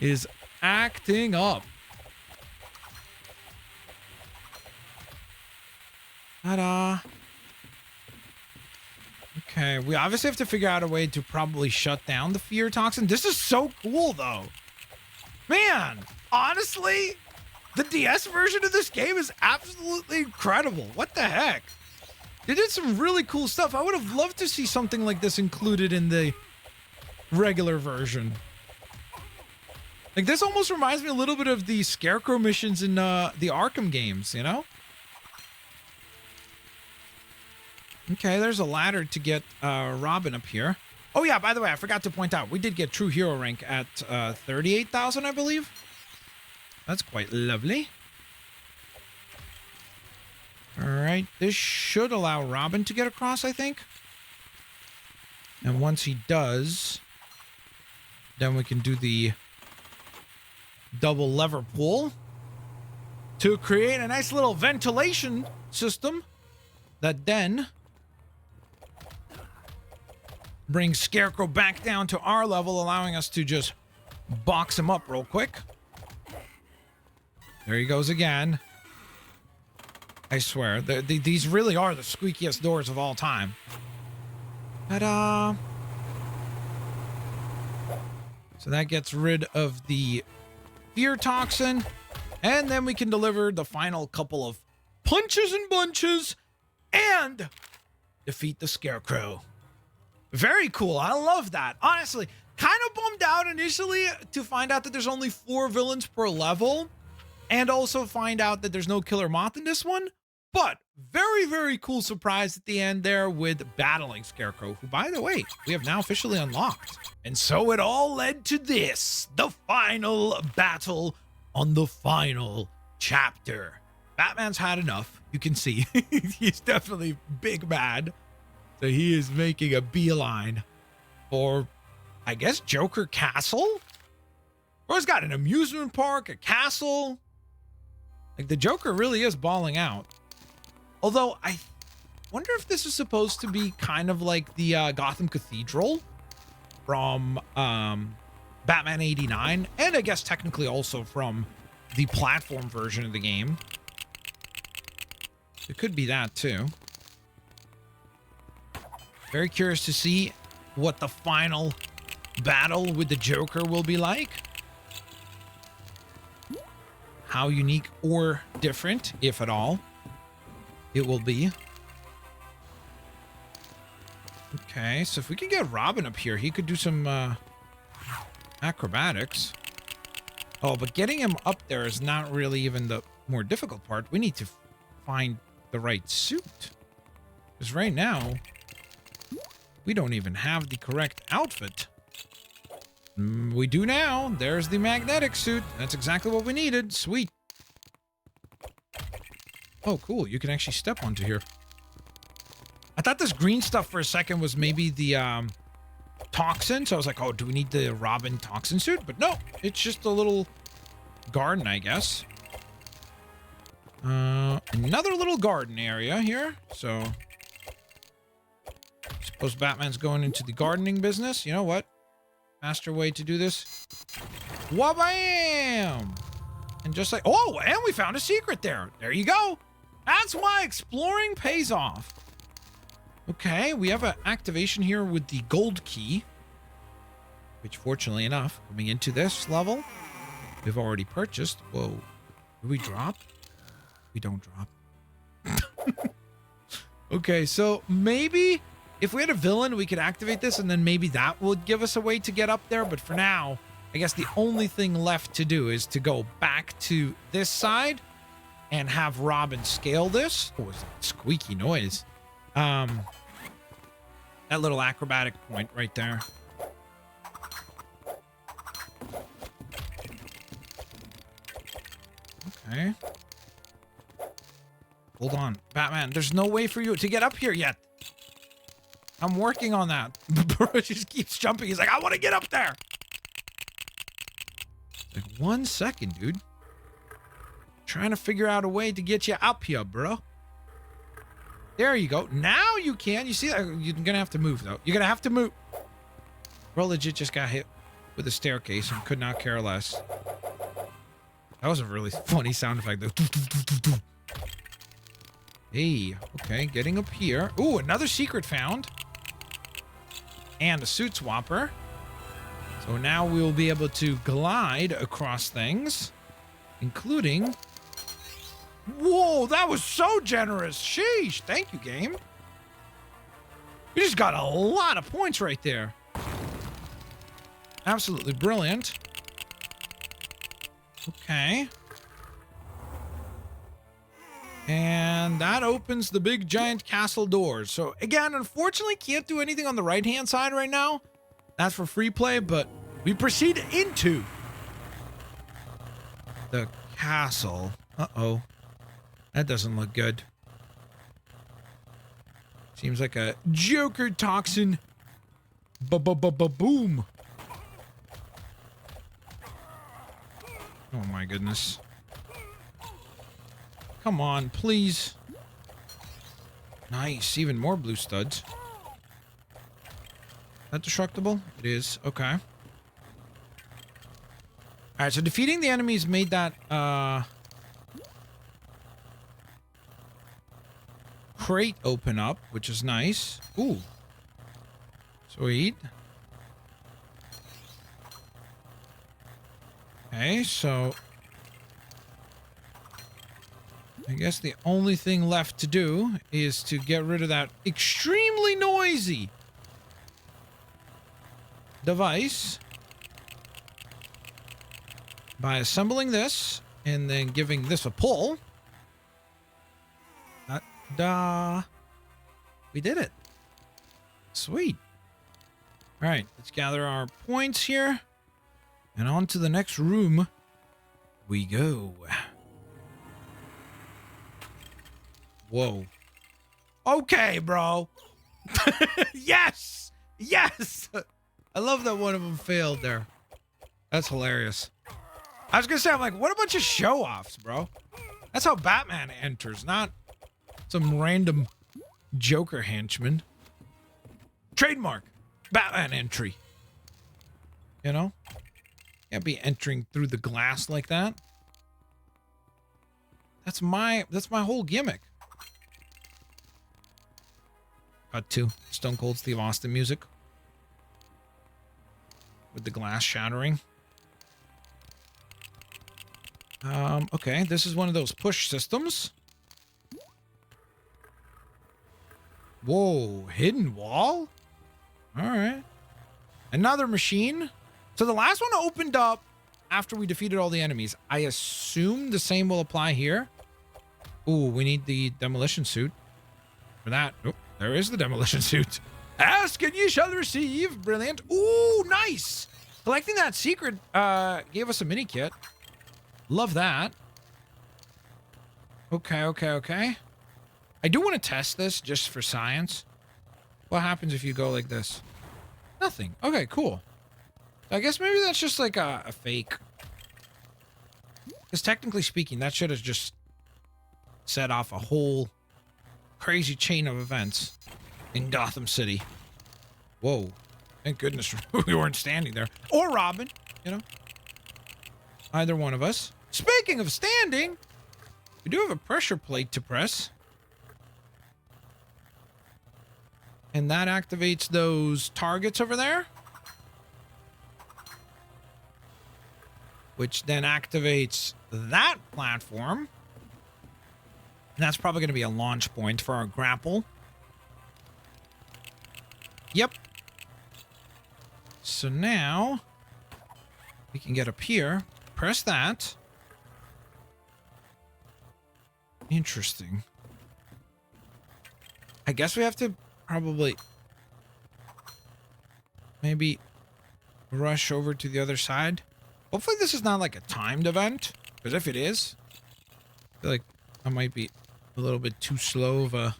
S1: is acting up. Ta-da. Okay, we obviously have to figure out a way to probably shut down the fear toxin. This is so cool, though. Man, honestly, the DS version of this game is absolutely incredible. What the heck? They did some really cool stuff. I would have loved to see something like this included in the regular version. Like, this almost reminds me a little bit of the Scarecrow missions in the Arkham games, you know? Okay, there's a ladder to get Robin up here. Oh yeah, by the way, I forgot to point out, we did get true hero rank at 38,000, I believe. That's quite lovely. All right, this should allow Robin to get across, I think. And once he does, then we can do the double lever pull to create a nice little ventilation system that then brings Scarecrow back down to our level, allowing us to just box him up real quick. There he goes again. I swear, these really are the squeakiest doors of all time. Ta-da! So that gets rid of the fear toxin, and then we can deliver the final couple of punches and bunches and defeat the Scarecrow. Very cool. I love that. Honestly, kind of bummed out initially to find out that there's only 4 villains per level, and also find out that there's no Killer Moth in this one. But very cool surprise at the end there with battling Scarecrow, who, by the way, we have now officially unlocked. And so it all led to this, the final battle on the final chapter. Batman's had enough. You can see he's definitely big mad. So he is making a beeline for, I guess, Joker Castle? Or he's got an amusement park, a castle. Like, the Joker really is balling out. Although, I wonder if this is supposed to be kind of like the Gotham Cathedral from Batman 89. And I guess technically also from the platform version of the game. It could be that too. Very curious to see what the final battle with the Joker will be like. How unique or different, if at all, it will be. Okay, so if we can get Robin up here, he could do some acrobatics. Oh, but getting him up there is not really even the more difficult part. We need to find the right suit. Because right now, we don't even have the correct outfit. We do now. There's the magnetic suit. That's exactly what we needed. Sweet. Oh, cool. You can actually step onto here. I thought this green stuff for a second was maybe the toxin. So I was like, oh, do we need the Robin toxin suit? But no, it's just a little garden, I guess. Another little garden area here. So suppose Batman's going into the gardening business. You know what? Faster way to do this. Wabam! And just like, oh, and we found a secret there. There you go. That's why exploring pays off. Okay, we have an activation here with the gold key, which fortunately enough, coming into this level, we've already purchased. Whoa. Do we drop? We don't drop. Okay, so maybe if we had a villain, we could activate this, and then maybe that would give us a way to get up there. But for now, I guess the only thing left to do is to go back to this side and have Robin scale this. What was that squeaky noise? That little acrobatic point right there. Okay. Hold on, Batman. There's no way for you to get up here yet. I'm working on that. Bro just keeps jumping. He's like, I want to get up there. Like 1 second, dude. Trying to figure out a way to get you up here, bro. There you go. Now you can. You see that? You're going to have to move, though. You're going to have to move. Bro legit just got hit with a staircase and could not care less. That was a really funny sound effect, though. Hey, okay, getting up here. Ooh, another secret found. And a suit swapper. So now we'll be able to glide across things, including... Whoa, that was so generous. Sheesh. Thank you, game. You just got a lot of points right there. Absolutely brilliant. Okay. And that opens the big giant castle doors. So again, unfortunately, can't do anything on the right-hand side right now. That's for free play, but we proceed into the castle. Uh-oh. That doesn't look good. Seems like a Joker toxin. Boom. Oh my goodness. Come on, please. Nice. Even more blue studs. Is that destructible? It is. Okay. Alright, so defeating the enemies made that, crate open up, which is nice. Ooh. Sweet. Okay, so... I guess the only thing left to do is to get rid of that extremely noisy device by assembling this and then giving this a pull. We did it. Sweet. All right, let's gather our points here and on to the next room we go. Whoa. Okay, bro. Yes! Yes! I love that one of them failed there. That's hilarious. I was gonna say, I'm like, what a bunch of show-offs, bro. That's how Batman enters, not some random Joker henchman. Trademark. Batman entry. You know? Can't be entering through the glass like that. That's my whole gimmick. Cut to Stone Cold Steve Austin music. With the glass shattering. Okay, this is one of those push systems. Whoa, hidden wall? Alright. Another machine. So the last one opened up after we defeated all the enemies. I assume the same will apply here. Ooh, we need the demolition suit. For that. Oh, there is the demolition suit. Ask and ye shall receive. Brilliant. Ooh, nice. Collecting that secret gave us a mini kit. Love that. Okay. I do want to test this just for science. What happens if you go like this? Nothing. Okay, cool. I guess maybe that's just like a fake. Because technically speaking, that should have just set off a whole crazy chain of events in Gotham City. Whoa. Thank goodness we weren't standing there. Or Robin, you know. Either one of us. Speaking of standing, we do have a pressure plate to press. And that activates those targets over there. Which then activates that platform. And that's probably going to be a launch point for our grapple. Yep. So now we can get up here. Press that. Interesting. I guess we have to probably maybe rush over to the other side. Hopefully this is not like a timed event, because if it is, I feel like I might be a little bit too slow of a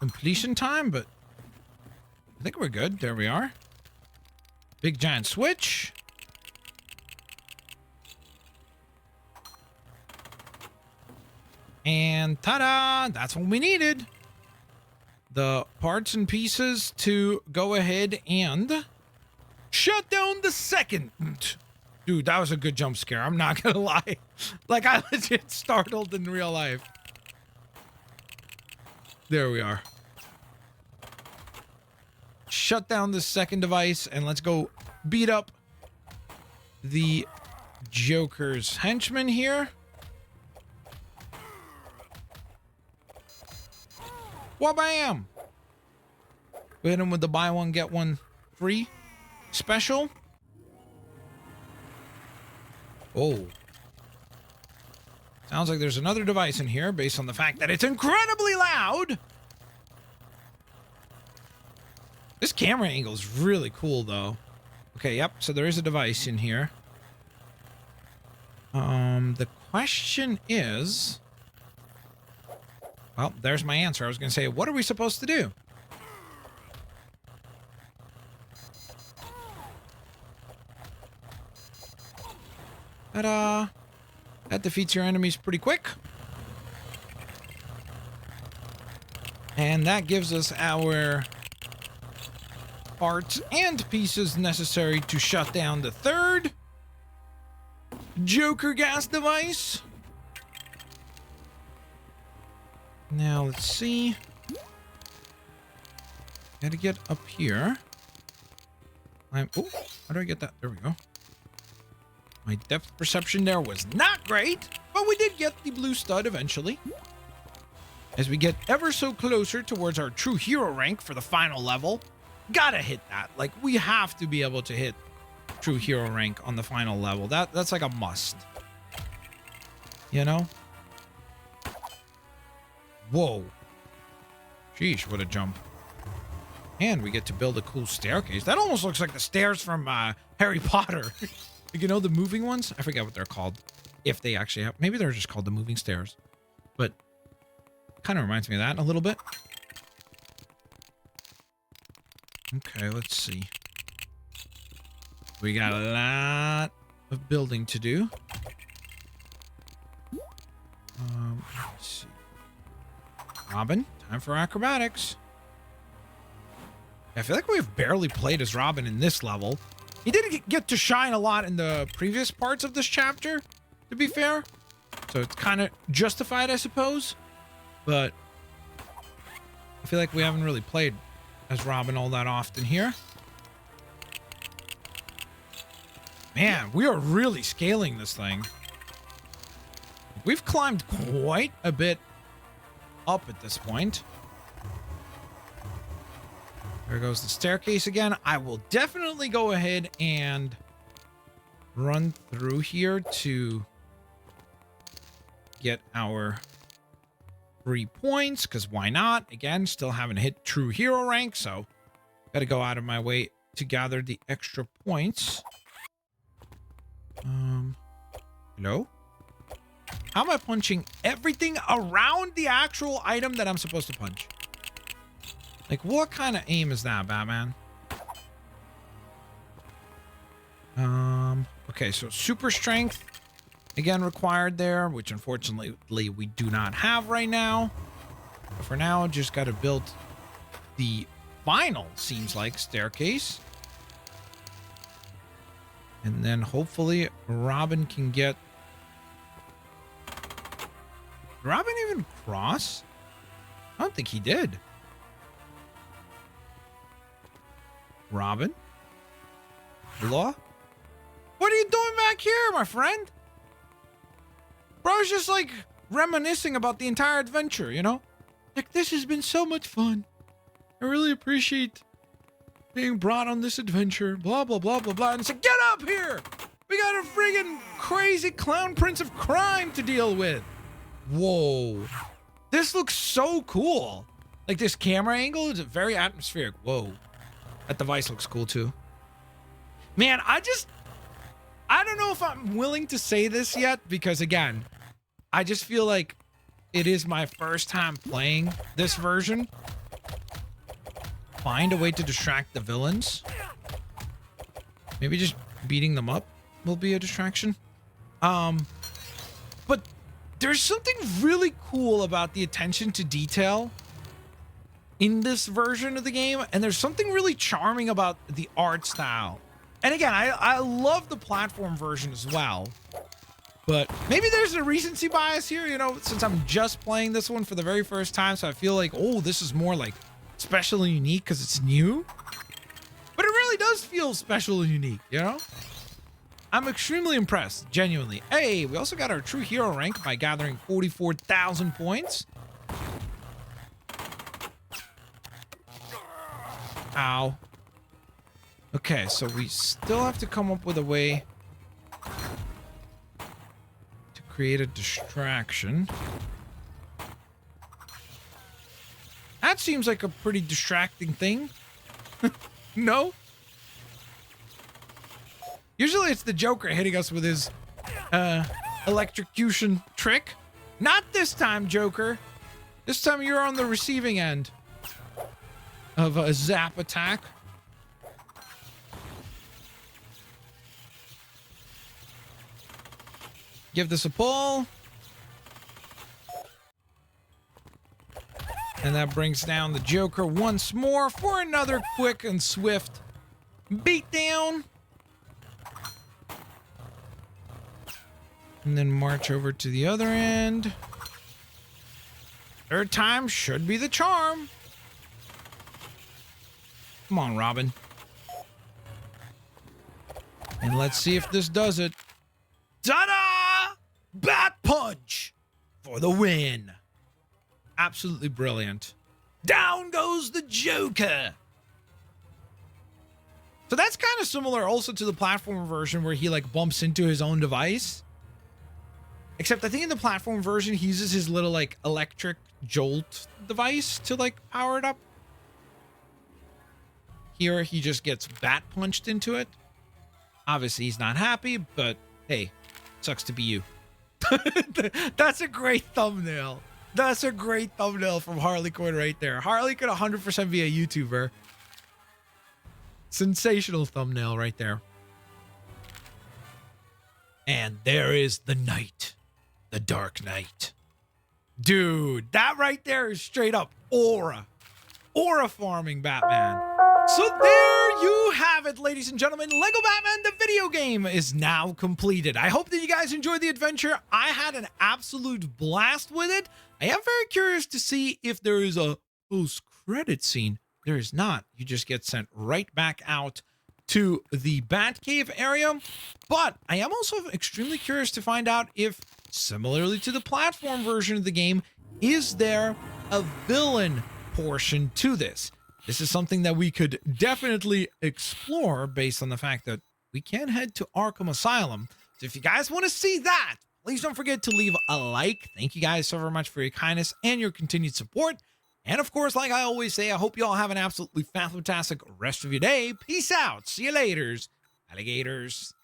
S1: completion time, but I think we're good. There we are. Big giant switch. And ta-da! That's what we needed. The parts and pieces to go ahead and shut down the second. Dude, that was a good jump scare. I'm not gonna lie. Like, I legit startled in real life. There we are. Shut down the second device, and let's go beat up the Joker's henchman here. Wha-bam! We hit him with the buy one, get one free special. Oh. Sounds like there's another device in here based on the fact that it's incredibly loud. This camera angle is really cool, though. Okay, yep. So there is a device in here. The question is... Well, there's my answer. I was going to say, what are we supposed to do? Ta-da! That defeats your enemies pretty quick. And that gives us our parts and pieces necessary to shut down the third Joker gas device. Now, let's see. Gotta get up here. Oh, how do I get that? There we go. My depth perception there was not great, but we did get the blue stud eventually. As we get ever so closer towards our true hero rank for the final level, gotta hit that. Like, we have to be able to hit true hero rank on the final level. That's like a must. You know? Whoa. Sheesh, what a jump. And we get to build a cool staircase. That almost looks like the stairs from Harry Potter. You know, the moving ones? I forget what they're called. If they actually have. Maybe they're just called the moving stairs. But kind of reminds me of that a little bit. Okay, let's see. We got a lot of building to do. Let's see. Robin, time for acrobatics. I feel like we've barely played as Robin in this level. He didn't get to shine a lot in the previous parts of this chapter, to be fair. So it's kind of justified, I suppose. But I feel like we haven't really played as Robin all that often here. Man, we are really scaling this thing. We've climbed quite a bit up at this point. There goes the staircase again. I will definitely go ahead and run through here to get our 3 points, because why not? Again, still haven't hit true hero rank, so gotta go out of my way to gather the extra points. Hello? How am I punching everything around the actual item that I'm supposed to punch? Like, what kind of aim is that, Batman? Okay, so super strength again required there, which unfortunately we do not have right now. But for now, just got to build the final, seems like, staircase. And then hopefully Robin can get... Did Robin even cross? I don't think he did. Robin? Law? What are you doing back here, my friend? Bro's just like reminiscing about the entire adventure, you know? Like, this has been so much fun. I really appreciate being brought on this adventure. Blah, blah, blah, blah, blah. And say, get up here! We got a friggin' crazy clown prince of crime to deal with. Whoa. This looks so cool. Like, this camera angle is very atmospheric. Whoa. That device looks cool, too. Man, I don't know if I'm willing to say this yet, because, again, I just feel like it is my first time playing this version. Find a way to distract the villains. Maybe just beating them up will be a distraction. But there's something really cool about the attention to detail in this version of the game, and there's something really charming about the art style. And again, I love the platform version as well, but maybe there's a recency bias here, you know, since I'm just playing this one for the very first time, so I feel like, oh, this is more like special and unique because it's new. But it really does feel special and unique, you know? I'm extremely impressed, genuinely. Hey, we also got our true hero rank by gathering 44,000 points. Ow. Okay, so we still have to come up with a way to create a distraction. That seems like a pretty distracting thing. No? Usually it's the Joker hitting us with his electrocution trick. Not this time, Joker. This time you're on the receiving end of a zap attack. Give this a pull. And that brings down the Joker once more for another quick and swift beatdown. And then march over to the other end. Third time should be the charm. Come on, Robin. And let's see if this does it. Ta-da! Bat punch for the win. Absolutely brilliant. Down goes the Joker. So that's kind of similar also to the platform version where he like bumps into his own device. Except I think in the platform version, he uses his little like electric jolt device to like power it up. Here he just gets bat punched into it. Obviously he's not happy, but hey, sucks to be you. That's a great thumbnail. That's a great thumbnail from Harley Quinn right there. Harley could 100% be a YouTuber. Sensational thumbnail right there. And there is the night. The Dark Knight. Dude, that right there is straight up aura. Aura farming Batman. So there you have it, ladies and gentlemen. Lego Batman, the video game, is now completed. I hope that you guys enjoyed the adventure. I had an absolute blast with it. I am very curious to see if there is a post-credit scene. There is not. You just get sent right back out to the Batcave area. But I am also extremely curious to find out if, similarly to the platform version of the game, is there a villain portion to this? This is something that we could definitely explore based on the fact that we can head to Arkham Asylum. So if you guys want to see that, please don't forget to leave a like. Thank you guys so very much for your kindness and your continued support. And of course, like I always say, I hope you all have an absolutely fantastic rest of your day. Peace out. See you later, alligators.